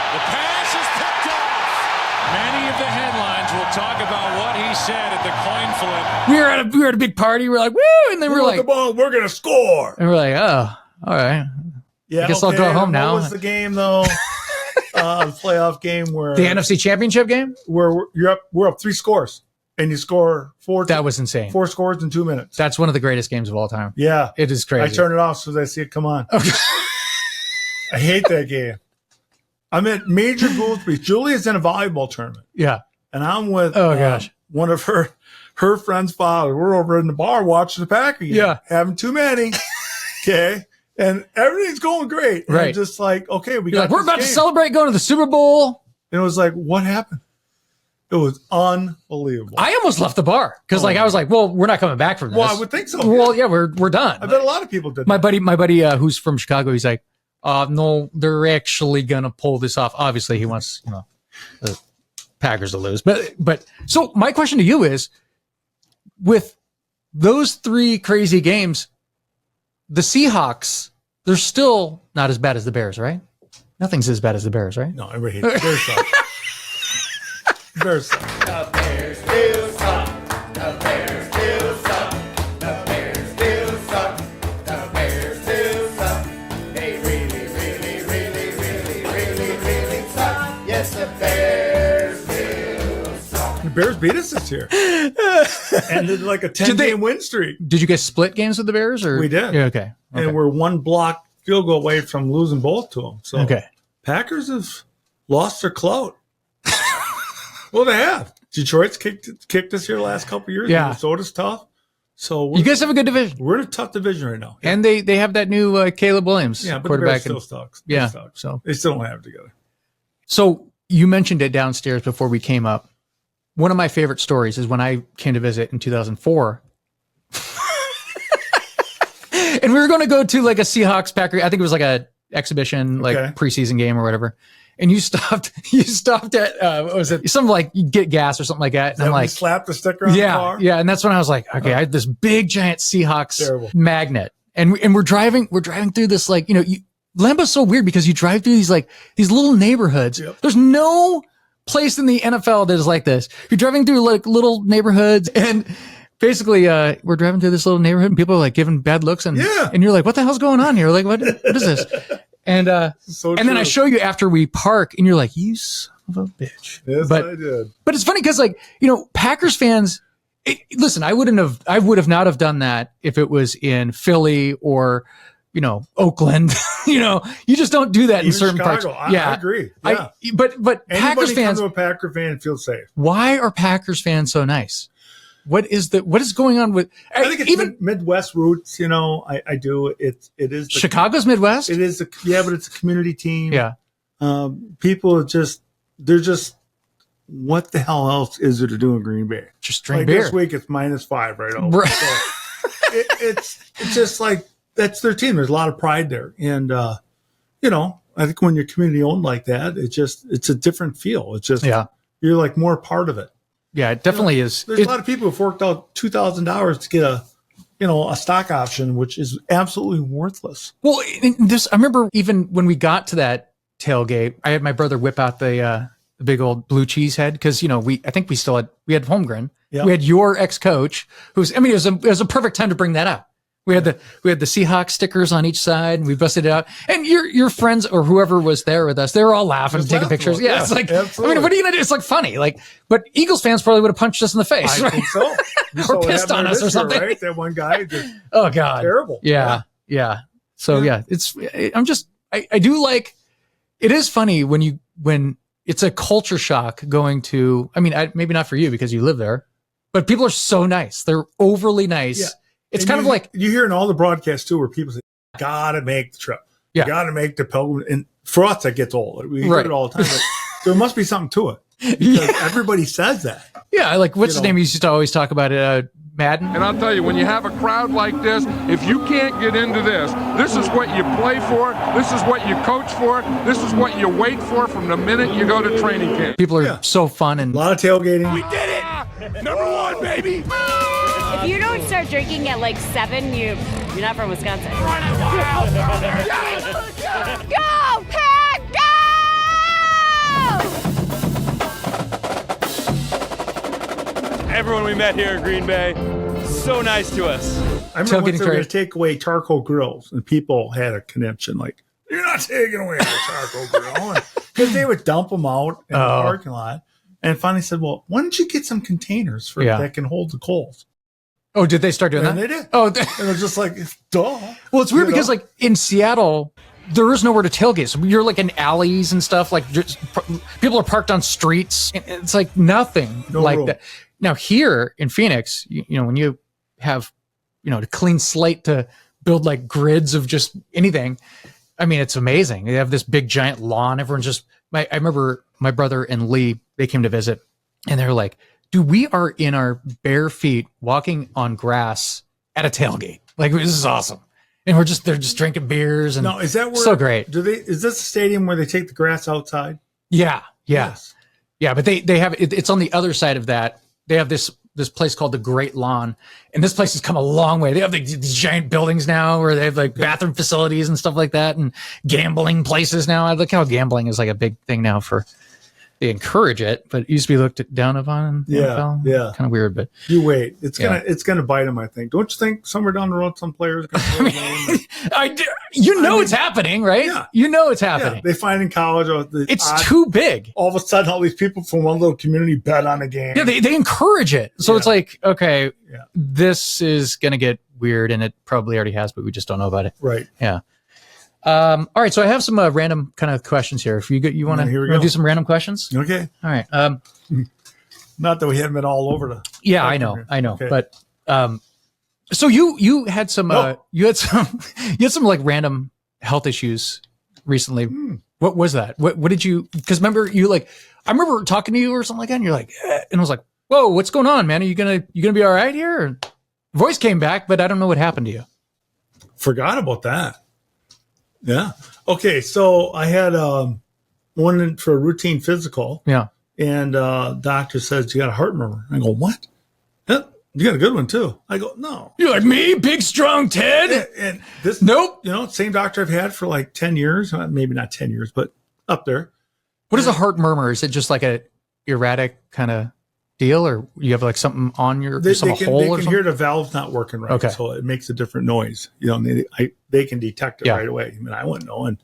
The pass is picked off. Many of the headlines will talk about what he said at the coin flip. We were at a big party. We're like, woo! And then we're like, the ball, we're going to score. And we're like, oh, all right. Yeah, I guess I'll go home now. What was the game though? The playoff game where the NFC Championship game, where we're up 3 scores and you score 4. That was insane. 4 scores in 2 minutes. That's one of the greatest games of all time. Yeah, it is crazy. I turn it off as soon as I see it come on. Okay. I hate that game. I'm at Major Goolsby. Julia's in a volleyball tournament. Yeah, and I'm with one of her friend's father. We're over in the bar watching the Packer game. Yeah, having too many. Okay. And everything's going great. And right. I'm just like, okay, we're about to celebrate going to the Super Bowl. And it was like, what happened? It was unbelievable. I almost left the bar because I was like, well, we're not coming back from this. Well, I would think so. Well, yeah, we're done. I bet a lot of people did. My buddy who's from Chicago, he's like, no, they're actually going to pull this off. Obviously, he wants, the Packers to lose. But so my question to you is, with those 3 crazy games, the Seahawks, they're still not as bad as the Bears, right? Nothing's as bad as the Bears, right? No, everybody hates the Bears suck. Bears suck. The Bears still suck. The Bears still suck. The Bears still suck. The Bears still suck. They really, really, really, really, really, really suck. Yes, the Bears still suck. The Bears beat us this year. And did like a 10-game win streak. Did you guys split games with the Bears? Or? We did. Yeah, okay. And we're 1 block field goal away from losing both to them. So Packers have lost their clout. Well, they have. Detroit's kicked us here the last couple of years. Yeah. Minnesota's tough. So you guys have a good division. We're in a tough division right now. And they have that new Caleb Williams quarterback. The Bears still sucks. Yeah. So they still don't have it together. So you mentioned it downstairs before we came up. One of my favorite stories is when I came to visit in 2004. And we were going to go to like a Seahawks Packer. I think it was like a exhibition, like preseason game or whatever. And you stopped at, what was it? Something like you get gas or something like that. And I'm like, slap the sticker on the car? Yeah. And that's when I was like, okay, I had this big giant Seahawks magnet. And we're driving through this, like, Lambeau's so weird because you drive through these little neighborhoods. Yep. There's no place in the NFL that is like this. You're driving through like little neighborhoods, and basically we're driving through this little neighborhood and people are like giving bad looks, and you're like, what the hell's going on here? Like, what is this? And then I show you after we park and you're like, you son of a bitch. Yes, I did. But it's funny because, like, Packers fans, listen, I would not have done that if it was in Philly or, Oakland. You just don't do that in certain Chicago. parts. I agree. Yeah. But Packers fans, come to a Packer fan and feel safe. Why are Packers fans so nice? What is going on with? I think it's even Midwest roots. I do. It is Chicago's Midwest. It is. But it's a community team. Yeah. People they're just. What the hell else is there to do in Green Bay? Just drink beer. This week it's -5 right over. So it's just like that's their team. There's a lot of pride there, and I think when you're community owned like that, it's a different feel. It's just you're like more part of it. Yeah, it definitely is. There's a lot of people who've worked out $2,000 to get a stock option, which is absolutely worthless. Well, I remember even when we got to that tailgate, I had my brother whip out the big old blue cheese head because I think we had Holmgren. Yep. We had your ex-coach, it was a perfect time to bring that up. We had the Seahawks stickers on each side, and we busted it out. And your friends or whoever was there with us, they were all laughing, taking pictures. Yeah, it's like, absolutely. I mean, what are you gonna do? It's like funny, but Eagles fans probably would have punched us in the face, I right? think so. Or pissed on us or something. Right? That one guy just oh God, terrible. Yeah. So I do like. It is funny when it's a culture shock going to. I mean, maybe not for you because you live there, but people are so nice. They're overly nice. Yeah. It's kind of like you hear in all the broadcasts too, where people say, "Gotta make the trip, yeah, gotta make the pilgrim." And for us, that gets old. We hear it all the time. But there must be something to it because everybody says that. Yeah, like what's his name? He used to always talk about it. Madden. And I'll tell you, when you have a crowd like this, if you can't get into this is what you play for. This is what you coach for. This is what you wait for from the minute you go to training camp. People are so fun and a lot of tailgating. We did it. Number one, baby. If you don't start drinking at like 7, you're not from Wisconsin. Run it wild. Go, Pack, go! Everyone we met here in Green Bay, so nice to us. I remember once they were going to take away charcoal grills, and people had a conniption like, "You're not taking away the charcoal grill," because they would dump them out in the parking lot. And finally said, "Well, why don't you get some containers that can hold the coals?" Oh, did they start doing that? And they did. Oh, and it was just like, duh. Well, it's weird because like in Seattle, there is nowhere to tailgate. So you're like in alleys and stuff. Like people are parked on streets. It's like nothing like that. Now here in Phoenix, when you have, a clean slate to build like grids of just anything. I mean, it's amazing. They have this big giant lawn. Everyone's just. I remember my brother and Lee. They came to visit, and they're like, "Dude, we are in our bare feet walking on grass at a tailgate. Like this is awesome." And they're just drinking beers and no, is that where, so great. Is this a stadium where they take the grass outside? Yeah. Yes. Yeah, but they have it's on the other side of that. They have this place called the Great Lawn, and this place has come a long way. They have these giant buildings now where they have like bathroom facilities and stuff like that, and gambling places now. I look how gambling is like a big thing now they encourage it, but it used to be looked down upon. NFL. Yeah, kind of weird. But you wait, it's gonna bite them. I think. Don't you think somewhere down the road some players are gonna it's happening, right? Yeah. It's happening. Yeah. They find in college it's too big. All of a sudden, all these people from one little community bet on a game. Yeah, they encourage it. So it's like, okay, this is gonna get weird, and it probably already has, but we just don't know about it. Right. Yeah. All right, so I have some random kind of questions here. If you want to do some random questions, okay. All right. Not that we haven't been all over the. Yeah, I know, okay. But so you had some you had some like random health issues recently. What was that? What did you? Because remember I remember talking to you or something like that, and you're like, and I was like, whoa, what's going on, man? Are you gonna be all right here? Or, voice came back, but I don't know what happened to you. Forgot about that. Yeah. Okay. So I had one for a routine physical. Yeah. And doctor says you got a heart murmur. I go, what? Yeah, you got a good one too. I go, no. You're like me, big strong Ted. And this, nope. Same doctor I've had for like 10 years. Maybe not 10 years, but up there. What is a heart murmur? Is it just like a erratic kind of deal, or you have like something on your hole or something? They can hear the valve's not working right, okay. So it makes a different noise. And they can detect it right away. I mean, I wouldn't know, and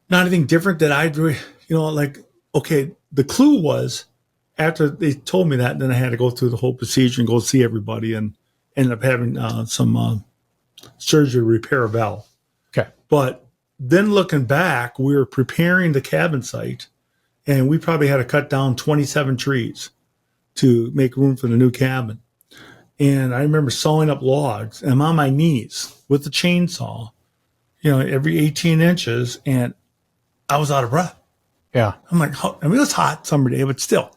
not anything different that I'd really, okay. The clue was after they told me that, then I had to go through the whole procedure and go see everybody, and ended up having some surgery to repair a valve. Okay, but then looking back, we were preparing the cabin site. And we probably had to cut down 27 trees to make room for the new cabin. And I remember sawing up logs, and I'm on my knees with the chainsaw, every 18 inches, and I was out of breath. Yeah. I'm like, it was hot summer day, but still.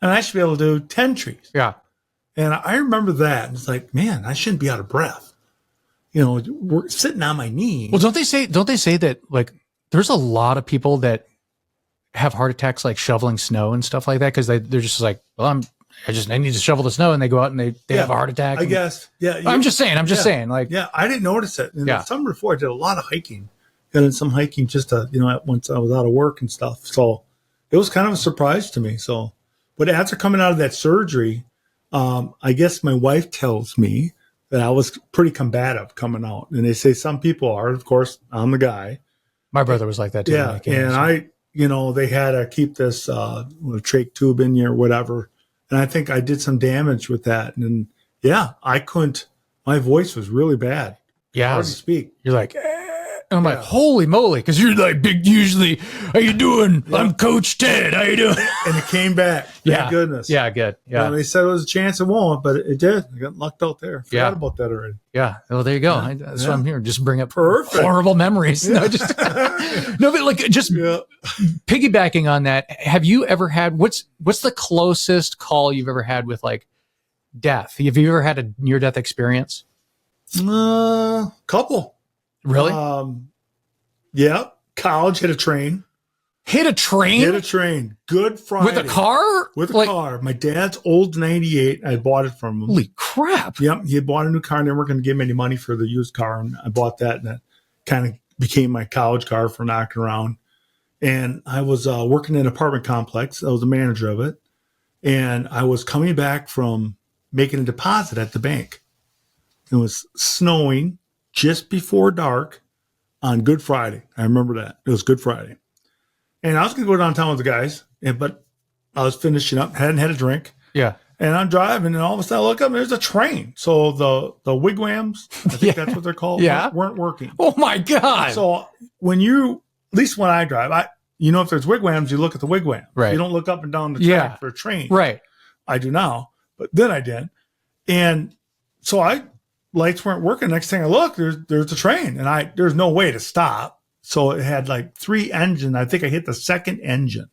And I should be able to do 10 trees. Yeah. And I remember that. And it's like, man, I shouldn't be out of breath. We're sitting on my knees. Well, don't they say that, like, there's a lot of people that have heart attacks like shoveling snow and stuff like that? Because they're just like, well, I need to shovel the snow, and they go out and they have a heart attack. I guess. Yeah. I'm just saying. Like, yeah, I didn't notice it. And the summer before, I did a lot of hiking. And some hiking just to, once I was out of work and stuff. So it was kind of a surprise to me. So, but after coming out of that surgery, I guess my wife tells me that I was pretty combative coming out. And they say some people are. Of course, I'm the guy. My brother was like that too. Yeah. And they had to keep this trach tube in you or whatever. And I think I did some damage with that. And I couldn't, my voice was really bad. Yeah. Hard to speak. You're like, and I'm like, holy moly. Because you're like big, usually, how you doing? Yeah. I'm Coach Ted. How you doing? And it came back. Thank goodness. Yeah, good. Yeah. They said there was a chance it won't, but it did. I got lucked out there. Forgot about that already. Yeah. Well, there you go. That's what I'm here. Just bring up horrible memories. Yeah. No, but like just piggybacking on that, have you ever had, what's the closest call you've ever had with like death? Have you ever had a near-death experience? Couple. Really? Yeah. College hit a train. Hit a train? Good Friday. With a car? With a car. My dad's old 98. I bought it from him. Holy crap. Yep. He had bought a new car and they weren't going to give him any money for the used car. And I bought that and that kind of became my college car for knocking around. And I was working in an apartment complex. I was the manager of it. And I was coming back from making a deposit at the bank. It was snowing just before dark on Good Friday. I remember that. It was Good Friday. And I was going to go downtown with the guys, but I was finishing up, hadn't had a drink. Yeah. And I'm driving, and all of a sudden I look up, and there's a train. So the wigwams, I think that's what they're called, weren't working. Oh, my God. So at least when I drive, if there's wigwams, you look at the wigwam. Right. You don't look up and down the track for a train. Right. I do now, but then I did. And so lights weren't working. Next thing I look, there's a train, and there's no way to stop. So it had like 3 engines. I think I hit the second engine.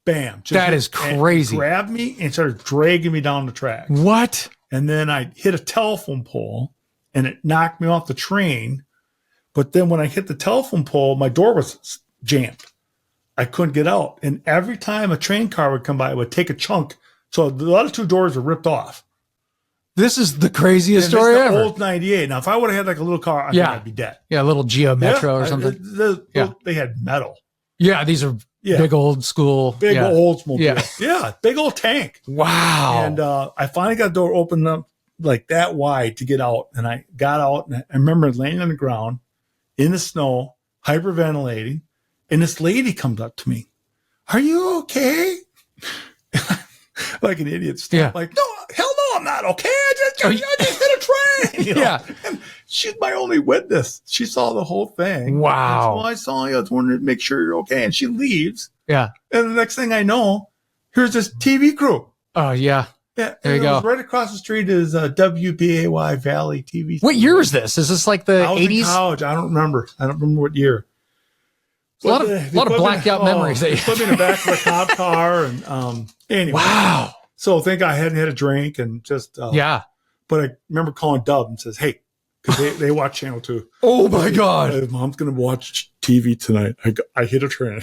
Bam! That is crazy. Grabbed me and started dragging me down the track. What? And then I hit a telephone pole, and it knocked me off the train. But then when I hit the telephone pole, my door was jammed. I couldn't get out. And every time a train car would come by, it would take a chunk. So the other 2 doors were ripped off. This is the craziest story ever. Old 98. Now, if I would have had like a little car, I think I'd be dead. Yeah, a little Geo Metro or something. They had metal. Yeah, these are big old school. Big old mobile. Yeah, big old tank. Wow. And I finally got the door opened up like that wide to get out. And I got out, and I remember laying on the ground in the snow, hyperventilating. And this lady comes up to me. Are you okay? Like an idiot. Like, no, hell no, I'm not okay. I just hit a train. And she's my only witness. She saw the whole thing. Wow. So I saw you. I was wanting to make sure you're okay. And she leaves. Yeah. And the next thing I know, here's this TV crew. Oh, yeah. Yeah. There you go. Right across the street is WBAY Valley TV. What year is this? Is this like the 80s? In college. I don't remember what year. A lot of blacked out memories. They put me in the back of a cop car, and anyway. Wow. So I think I hadn't had a drink and just But I remember calling Dub and says, "Hey," because they watch Channel 2. Oh my God! Mom's gonna watch TV tonight. I hit a train.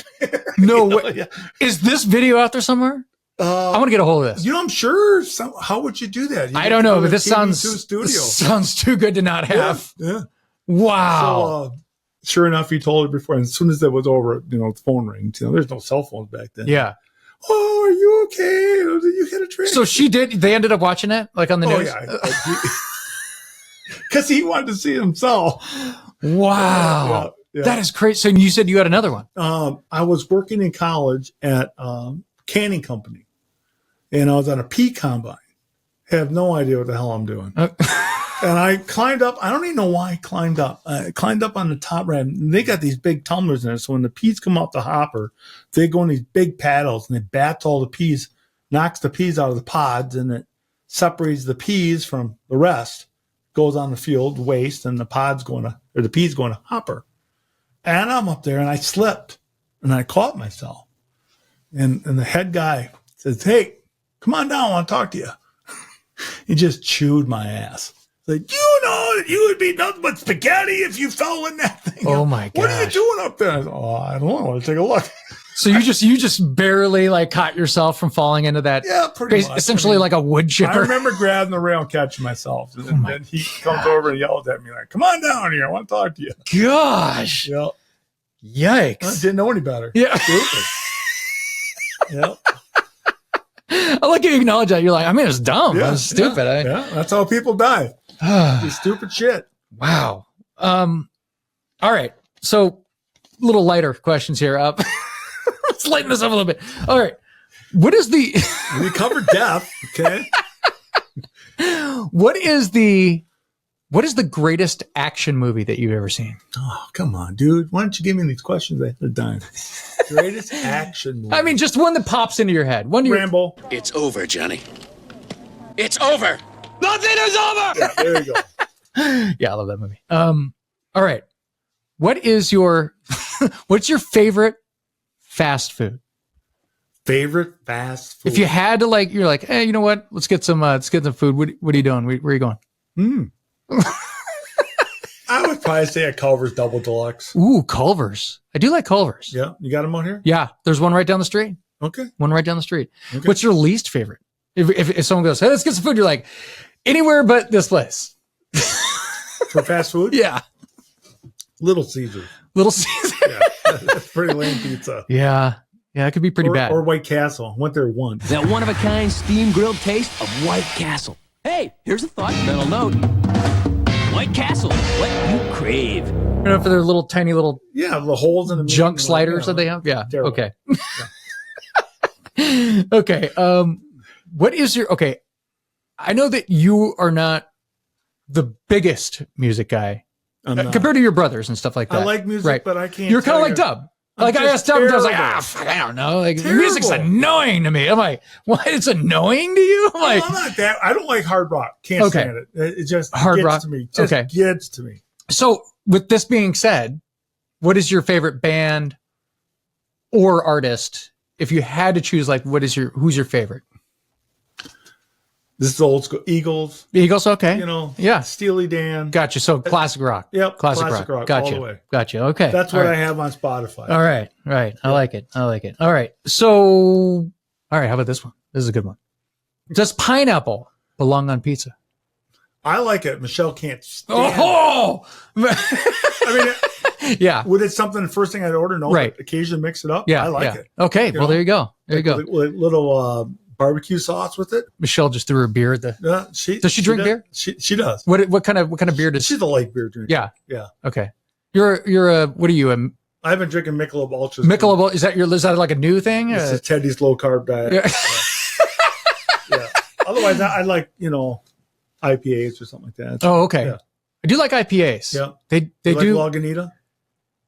No way. Yeah. Is this video out there somewhere? I want to get a hold of this. I'm sure. How would you do that? I don't know, but this sounds too good to not have. Yeah. Wow. So, sure enough, he told her before. And as soon as that was over, the phone rings. There's no cell phones back then. Yeah. Oh, are you okay? You hit a train. So they ended up watching it, like on the news? Yeah. Because he wanted to see it himself. Wow. Yeah. That is crazy. So you said you had another one. I was working in college at canning company. And I was on a pea combine. I have no idea what the hell I'm doing. And I climbed up. I don't even know why I climbed up. I climbed up on the top rack. They got these big tumblers in it. So when the peas come off the hopper, they go in these big paddles and they bats all the peas, knocks the peas out of the pods, and it separates the peas from the rest, goes on the field, waste, and the peas going to hopper. And I'm up there and I slipped and I caught myself. And the head guy says, "Hey, come on down. I want to talk to you." He just chewed my ass. Like, you know that you would be nothing but spaghetti if you fell in that thing. Oh, my God. What are you doing up there? I said, I don't know. I want to take a look. So you just barely like caught yourself from falling into that. Yeah, pretty much. Essentially like a wood chipper. I remember grabbing the rail and catching myself. And then he comes over and yells at me like, "Come on down here. I want to talk to you." Gosh. Yep. Yikes. I didn't know any better. Yeah. Stupid. Yep. I like you acknowledge that. You're like, I mean, it's dumb. Yeah, It's stupid. Yeah, that's how people die. This stupid shit. Wow. All right. So little lighter questions here. Let's lighten this up a little bit. All right. What is the we covered death, okay? What is the greatest action movie that you've ever seen? Oh, come on, dude. Why don't you give me these questions ahead of time? Greatest action movie. I mean, just one that pops into your head. Rambo. It's over, Johnny. It's over. Nothing is over. Yeah, there you go. Yeah, I love that movie. All right. What's your favorite fast food? Favorite fast food? If you had to you're like, hey, you know what? Let's get some food. What are you doing? Where are you going? I would probably say a Culver's Double Deluxe. Ooh, Culver's. I do like Culver's. Yeah. You got them out here? Yeah. There's one right down the street. Okay. One right down the street. Okay. What's your least favorite? If someone goes, hey, let's get some food, you're like, anywhere but this place. For fast food? Yeah. Little Caesar. Little Caesar. Yeah. That's pretty lame pizza. Yeah. Yeah, it could be pretty bad. Or White Castle. Went there once. That one-of-a-kind steam grilled taste of White Castle. Hey, here's a thought, mental note. White Castle, what you crave. You know, for their little tiny little the holes in the junk sliders that they have. Yeah. Terrible. Okay. Okay. What is your okay? I know that you are not the biggest music guy compared to your brothers and stuff like that. I like music, right. but I can't. You're kind of tell like you. Dub. I'm Like I just asked Dub, I was like, terrible. fuck, I don't know. Like Terrible. music's annoying to me. I'm like, what? It's annoying to you? I'm like, I'm not that. I don't like hard rock. Can't stand it. It just Hard gets rock? to me. Just Okay. gets to me. So with this being said, what is your favorite band or artist? If you had to choose, like, who's your favorite? This is old school. Eagles. Eagles, okay. You know, yeah. Steely Dan. Gotcha. So classic rock. Yep. Classic rock. Gotcha. All the way. Gotcha. Okay. That's All what right. I have on Spotify. All right. Right. I like it. All right. So, all right. How about this one? This is a good one. Does pineapple belong on pizza? I like it. Michelle can't stand Oh! I mean, Yeah. would it something the first thing I'd order? No, Right. but occasionally mix it up. Yeah. I like yeah. it. Okay. You Well, know? there you go. There you go. With a little barbecue sauce with it. Michelle just threw her beer at the. Does she drink beer? She does. What kind of beer does She's a light beer drinker. Yeah. Yeah. Okay. You're a what are you a I've been drinking Michelob Ultra. Michelob? Is that like a new thing? This is Teddy's low carb diet. Yeah. Yeah. Otherwise, I like IPAs or something like that. Oh, okay. Yeah. I do like IPAs. Yeah. They You do. like Lagunitas?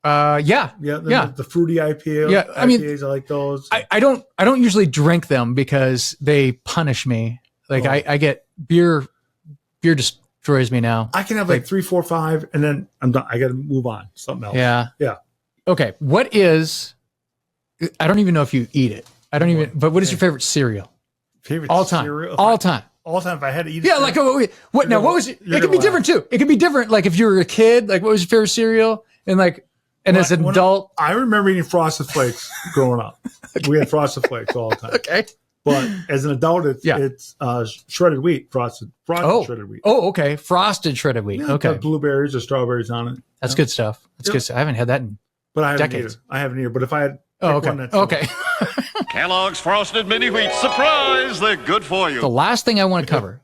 Yeah. Yeah. The fruity IPA. Yeah, I mean, IPAs, I like those. I don't usually drink them because they punish me. Like Oh. I get beer destroys me now. I can have like 3, 4, 5, and then I'm done. I got to move on. Something else. Yeah. Yeah. Okay. What is? I don't even know if you eat it. I don't even. But what is your favorite cereal? Favorite All time. cereal? All time. All time. If I had to eat it. Yeah. Like what? Now what was it? It could be different too. It could be different. Like if you were a kid, like what was your favorite cereal? And as an adult, I remember eating Frosted Flakes growing up. We had Frosted Flakes all the time. Okay. But as an adult, it's shredded wheat, frosted shredded wheat. Oh, okay. Frosted shredded wheat. Yeah, Okay. got blueberries or strawberries on it. That's good stuff. That's good stuff. I haven't had that in But I haven't decades. either. I haven't either. But if I had okay. one, that's Okay. Kellogg's Frosted Mini Wheat. Surprise! They're good for you. The last thing I want to cover.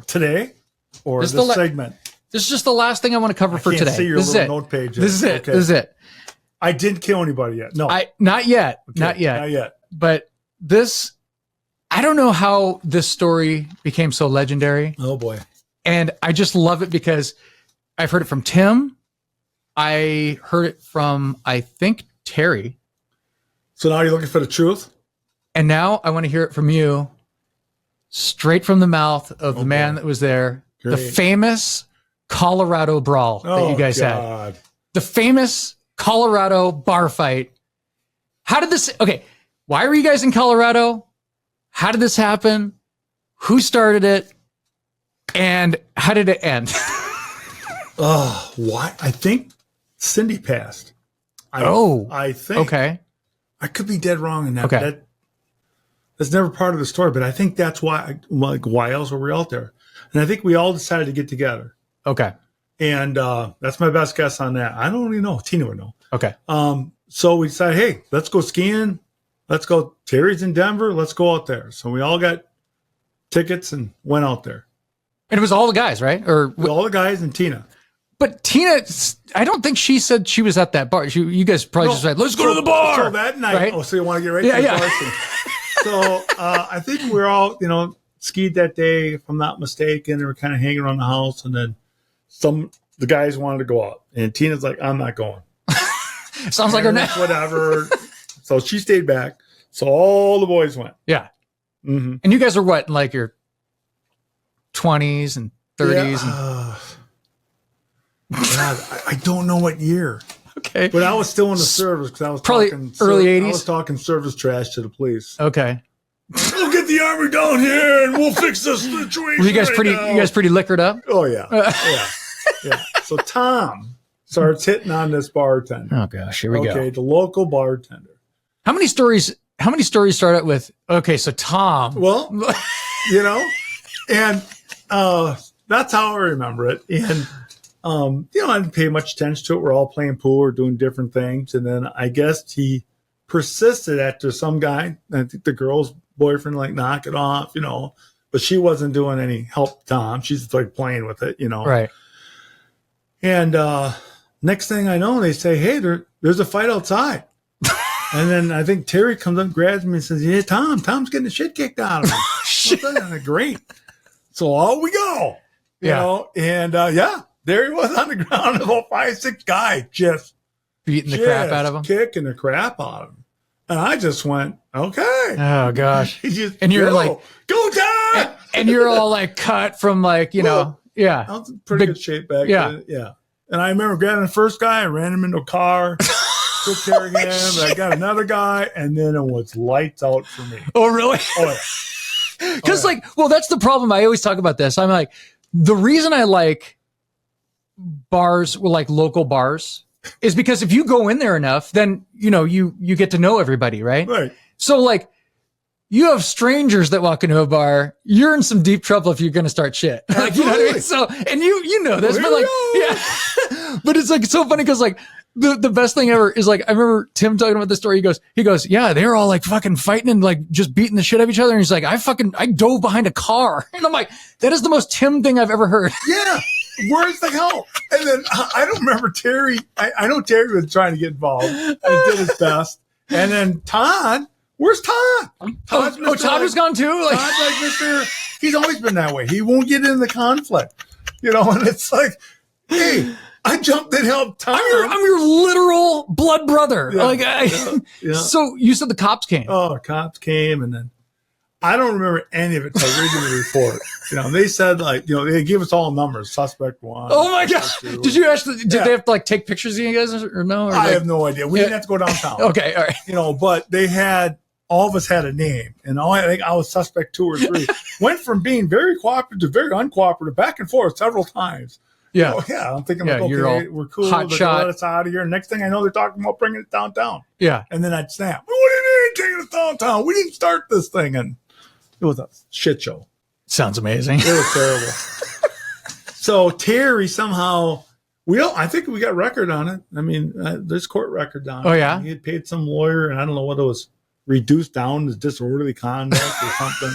Today? Or This this is the segment? This is just the last thing I want to cover for Can't today. see your This is little it. note page. This is it. Okay. This is it. I didn't kill anybody yet. No. Not yet. Okay, Not yet. Not yet. But this, I don't know how this story became so legendary. Oh, boy. And I just love it because I've heard it from Tim. I heard it from, I think, Terry. So now you're looking for the truth? And now I want to hear it from you, straight from the mouth of the man that was there. Great. The famous Colorado Brawl that you guys had. The famous Colorado bar fight. How did this, okay, why were you guys in Colorado? How did this happen? Who started it? And how did it end? Why? I think Cindy passed. I think. Okay. I could be dead wrong in that. Okay. That's never part of the story, but I think that's why. Like, why else were we out there? And I think we all decided to get together. Okay. And that's my best guess on that. I don't really know. Tina would know. Okay. So we decided, hey, let's go skiing. Let's go. Terry's in Denver. Let's go out there. So we all got tickets and went out there. And it was all the guys, right? Or all the guys and Tina. But Tina, I don't think she said she was at that bar. You guys probably just said, let's go to the bar. So that night. Right? Oh, so you want to get right to the bar scene. So I think we were all, skied that day, if I'm not mistaken. They were kind of hanging around the house. And then the guys wanted to go out. And Tina's like, I'm not going. Sounds like her name. Whatever. So she stayed back. So all the boys went. Yeah. Mm-hmm. And you guys are what, in like your 20s and 30s? Yeah. God, I don't know what year. Okay. But I was still in the service because I was probably talking early 80s. I was talking service trash to the police. Okay. We'll get the army down here and we'll fix this situation. Were you guys right pretty liquored up? Oh yeah. Yeah. So Tom starts hitting on this bartender. Oh gosh, here we go. Okay, the local bartender. How many stories start out with, okay, so Tom. Well, and that's how I remember it. And I didn't pay much attention to it. We're all playing pool or doing different things. And then I guess he persisted after some guy, I think the girl's boyfriend, like, knock it off, but she wasn't doing any help Tom. She's like playing with it, Right. And next thing I know, they say, hey, there's a fight outside. And then I think Terry comes up, grabs me and says, yeah, Tom's getting the shit kicked out of him. Great. So all we go, and there he was on the ground, about 5-6 guys just beating the crap out of him, kicking the crap out of him. And I just went, okay. Oh gosh. And you're like, go Todd! And you're all like cut from like, I was in pretty good shape back then. Yeah. And I remember grabbing the first guy, I ran him into a car, took care of him, and I got another guy, and then it was lights out for me. Oh, really? Oh, yeah. Because that's the problem. I always talk about this. I'm like, the reason I like bars, like local bars, is because if you go in there enough, then, you get to know everybody, right? Right. So like, you have strangers that walk into a bar, you're in some deep trouble if you're going to start shit. Like, you know what I mean? So, and you know this, but like, yeah, but it's like so funny because like the best thing ever is like, I remember Tim talking about this story. He goes, yeah, they're all like fucking fighting and like just beating the shit out of each other. And he's like, I dove behind a car. And I'm like, that is the most Tim thing I've ever heard. Yeah. Where's the help? And then I don't remember Terry. I know Terry was trying to get involved and did his best. And then Todd, where's Todd? Todd was gone too? Like, Todd's like Mr. He's always been that way. He won't get in the conflict. And it's like, hey, I jumped in help Tom. I'm your literal blood brother. Yeah, So you said the cops came. Oh, cops came, and then I don't remember any of it until reading the report. They said they gave us all numbers. Suspect 1. Oh my God! Did you actually? Did they have to like take pictures of you guys or no? Or I have no idea. We didn't have to go downtown. Okay, all right. But they had. All of us had a name, and I think I was suspect 2 or 3. Went from being very cooperative to very uncooperative, back and forth several times. Yeah, I'm thinking, okay, we're cool. Hot They're shot. Let us out of here. And next thing I know, they're talking about bringing it downtown. Yeah, and then I'd snap. What do you mean taking us downtown? We didn't start this thing, and it was a shit show. Sounds amazing. It was terrible. So Terry somehow. I think we got record on it. I mean, there's court record on it. Oh yeah, he had paid some lawyer, and I don't know what it was. Reduced down to disorderly conduct or something.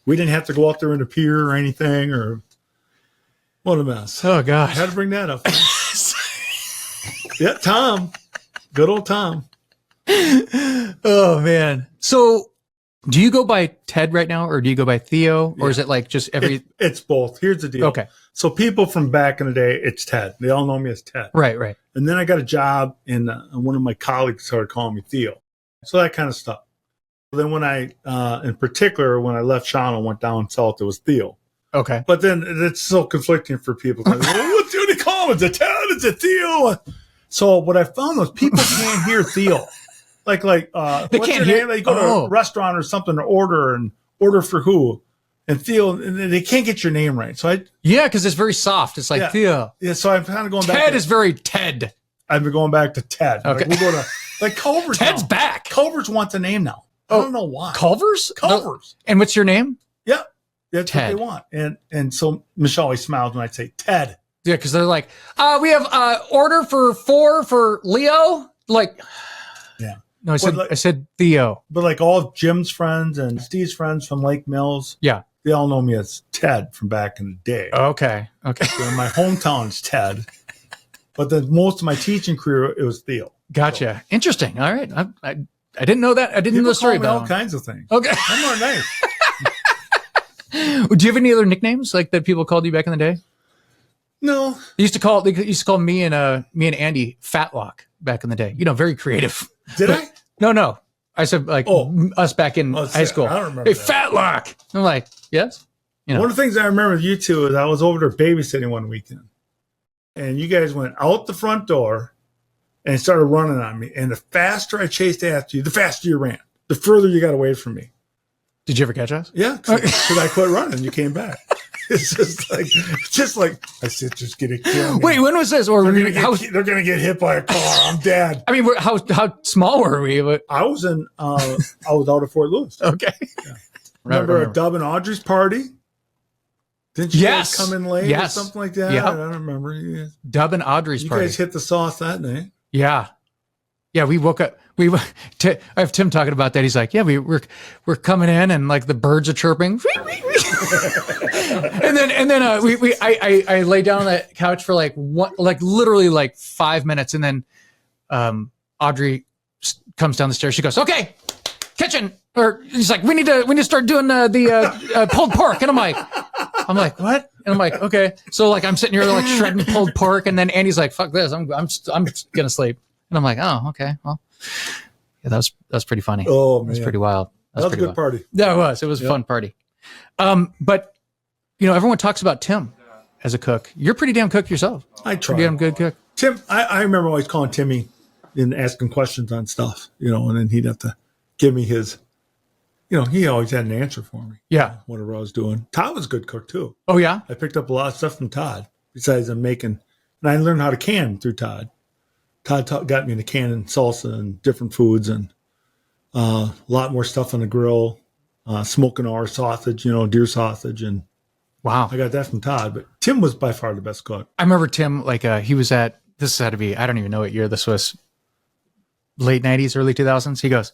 We didn't have to go out there in a pier or anything, or what a mess. Oh gosh, I had to bring that up. Yeah, Tom, good old Tom. Oh man. So, do you go by Ted right now, or do you go by Theo, or is it like just every? It's both. Here's the deal. Okay. So people from back in the day, it's Ted. They all know me as Ted. Right. And then I got a job, and one of my colleagues started calling me Theo. So that kind of stuff. Then when in particular, when I left Sean and went down south, it was Theo. Okay. But then it's so conflicting for people. Like, what do they call him? Is it Ted? Is it Theo? So what I found was people can't hear Theo. Like they what's can't your hear. name? They go to a restaurant or something to order for who? And Theo, and they can't get your name right. So because it's very soft. It's like Theo. Yeah. So I'm kind of going back. Ted is very Ted. I've been going back to Ted. Okay. Like, we'll go to Like Culver's. Ted's now. back. Culver's wants a name now. I don't know why. Culver's? Culver's. And what's your name? Yeah. That's Ted. what they want. And so Michelle always smiles when I say Ted. Yeah, because they're like, we have order for 4 for Leo. Like, yeah. No, I said Theo. But like all of Jim's friends and Steve's friends from Lake Mills. Yeah. They all know me as Ted from back in the day. Okay. So my hometown's Ted. But then most of my teaching career, it was Theo. Gotcha. So. Interesting. All right. I didn't know that. I didn't know the story about all kinds of things. Okay. I'm not nice. Do you have any other nicknames like that people called you back in the day? No. They used to call me and Andy Fatlock back in the day. Very creative. Did I? No. I said like us back in high school. I don't remember. Hey, Fatlock. I'm like, yes. One of the things I remember with you two is I was over there babysitting one weekend, and you guys went out the front door and started running on me. And the faster I chased after you, the faster you ran. The further you got away from me. Did you ever catch us? Yeah, because I quit running. You came back. It's just like I said, just get it killed. Wait, when was this? Or they're gonna get hit by a car. I'm dead. I mean, how small were we? I was out of Fort Lewis. Okay. Yeah. Remember Dub and Audrey's party? Didn't you guys come in late or something like that? Yeah. I don't remember. Yeah. Dub and Audrey's party. You guys hit the sauce that night. Yeah. Yeah, we woke up. I have Tim talking about that. He's like, yeah, we're coming in and like the birds are chirping. and then I lay down on the couch for literally like 5 minutes, and then Audrey comes down the stairs. She goes, okay, kitchen. Or he's like, we need to start doing the pulled pork. And I'm like, what? And I'm like, okay. So like I'm sitting here like shredding pulled pork, and then Andy's like, fuck this. I'm gonna sleep. And I'm like, oh, okay. Well, yeah, that was pretty funny. Oh, man. It was pretty wild. That was a good party. Yeah, it was. It was a fun party. But everyone talks about Tim as a cook. You're a pretty damn cook yourself. I try. Pretty damn good cook. Tim, I remember always calling Timmy and asking questions on stuff, and then he'd have to give me his, he always had an answer for me. Yeah. Whatever I was doing. Todd was a good cook too. Oh, yeah? I picked up a lot of stuff from Todd besides I'm making, and I learned how to can through Todd. Todd got me into canning salsa and different foods and a lot more stuff on the grill, smoking our sausage, deer sausage. And wow, I got that from Todd. But Tim was by far the best cook. I remember Tim, he was at, this had to be, I don't even know what year this was, late 90s, early 2000s. He goes,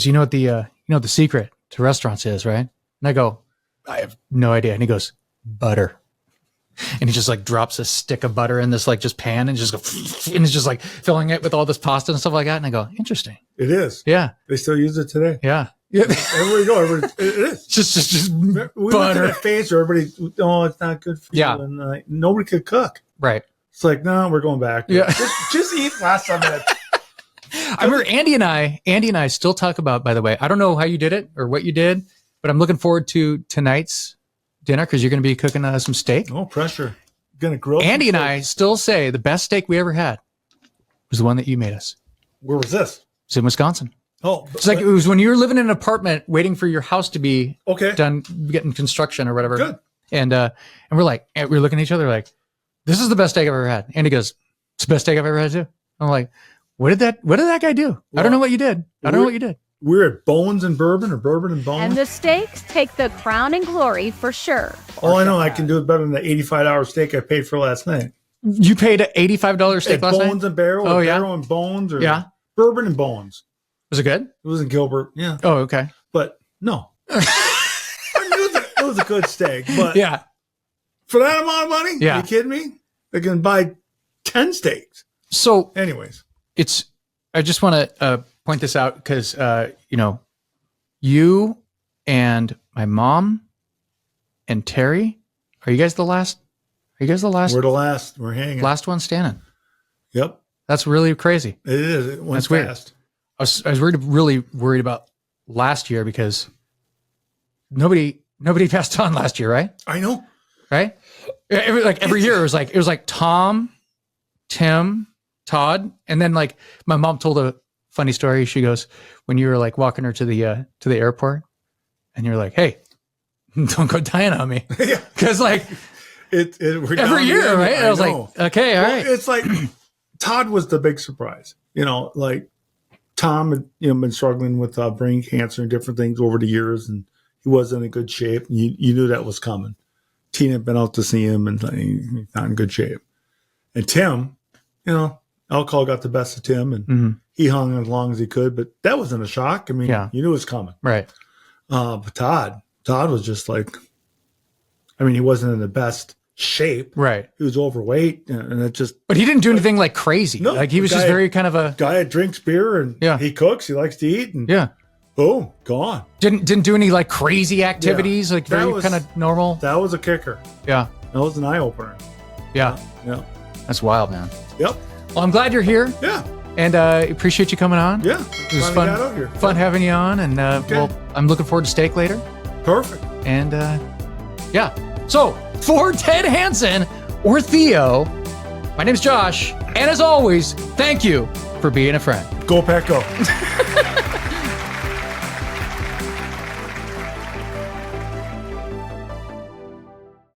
you know what the secret to restaurants is, right? And I go, I have no idea. And he goes, butter. And he just like drops a stick of butter in this like just pan and just go, and it's just like filling it with all this pasta and stuff like that. And I go, interesting. It is. Yeah. They still use it today. Yeah. Everywhere you go, it is. Just we butter. went to that phase where everybody, it's not good for Yeah. you. And nobody could cook. Right. It's like, no, we're going back. Yeah. Just eat last of it. I remember Andy and I still talk about, by the way, I don't know how you did it or what you did, but I'm looking forward to tonight's dinner because you're going to be cooking some steak. Oh, pressure. Going to grill. Andy and I still say the best steak we ever had was the one that you made us. Where was this? It's in Wisconsin. Oh, it's like it was when you were living in an apartment waiting for your house to be done, getting construction or whatever. Good. And we're looking at each other like, this is the best steak I've ever had. And he goes, it's the best steak I've ever had too. I'm like, what did that guy do? I don't know what you did. I don't know what you did. We're at Bones and Bourbon or Bourbon and Bones. And the steaks take the crown and glory for sure. Oh, I know. I can do it better than the $85 steak I paid for last night. You paid an $85 steak last night? Bones and Barrel or Barrel and Bones or Bourbon and Bones. Was it good? It was in Gilbert, yeah. Oh, okay. But no. It was a good steak. But yeah. For that amount of money? Yeah. Are you kidding me? They can buy 10 steaks. So anyways. I just want to point this out because, you and my mom and Terry, are you guys the last? We're the last. We're hanging. Last one standing. Yep. That's really crazy. It is. It went Weird. fast. I was really worried about last year because nobody passed on last year, right? I know. Right? Every year it was like Tom, Tim, Todd, and then like my mom told a funny story. She goes, when you were like walking her to the airport, and you're like, "Hey, don't go dying on me," because like every year, right? I was like, "Okay, all right." It's like Todd was the big surprise, like Tom had been struggling with brain cancer and different things over the years, and he wasn't in good shape. You knew that was coming. Tina had been out to see him, and he's not in good shape. And Tim, alcohol got the best of Tim, and he hung as long as he could. But that wasn't a shock. I mean, you knew it was coming. Right. But Todd was just like, he wasn't in the best shape. Right. He was overweight, and it just. But he didn't do anything like crazy. No, like he was just very kind of a guy that drinks beer and he cooks. He likes to eat, and boom, gone. Didn't do any like crazy activities. Like very kind of normal. That was a kicker. Yeah. That was an eye opener. Yeah. Yeah. That's wild, man. Yep. Well, I'm glad you're here. Yeah. And appreciate you coming on. Yeah. It was fun having you on. And well, I'm looking forward to steak later. Perfect. And yeah. So for Ted Hanson or Theo, my name's Josh. And as always, thank you for being a friend. Go Pack Go.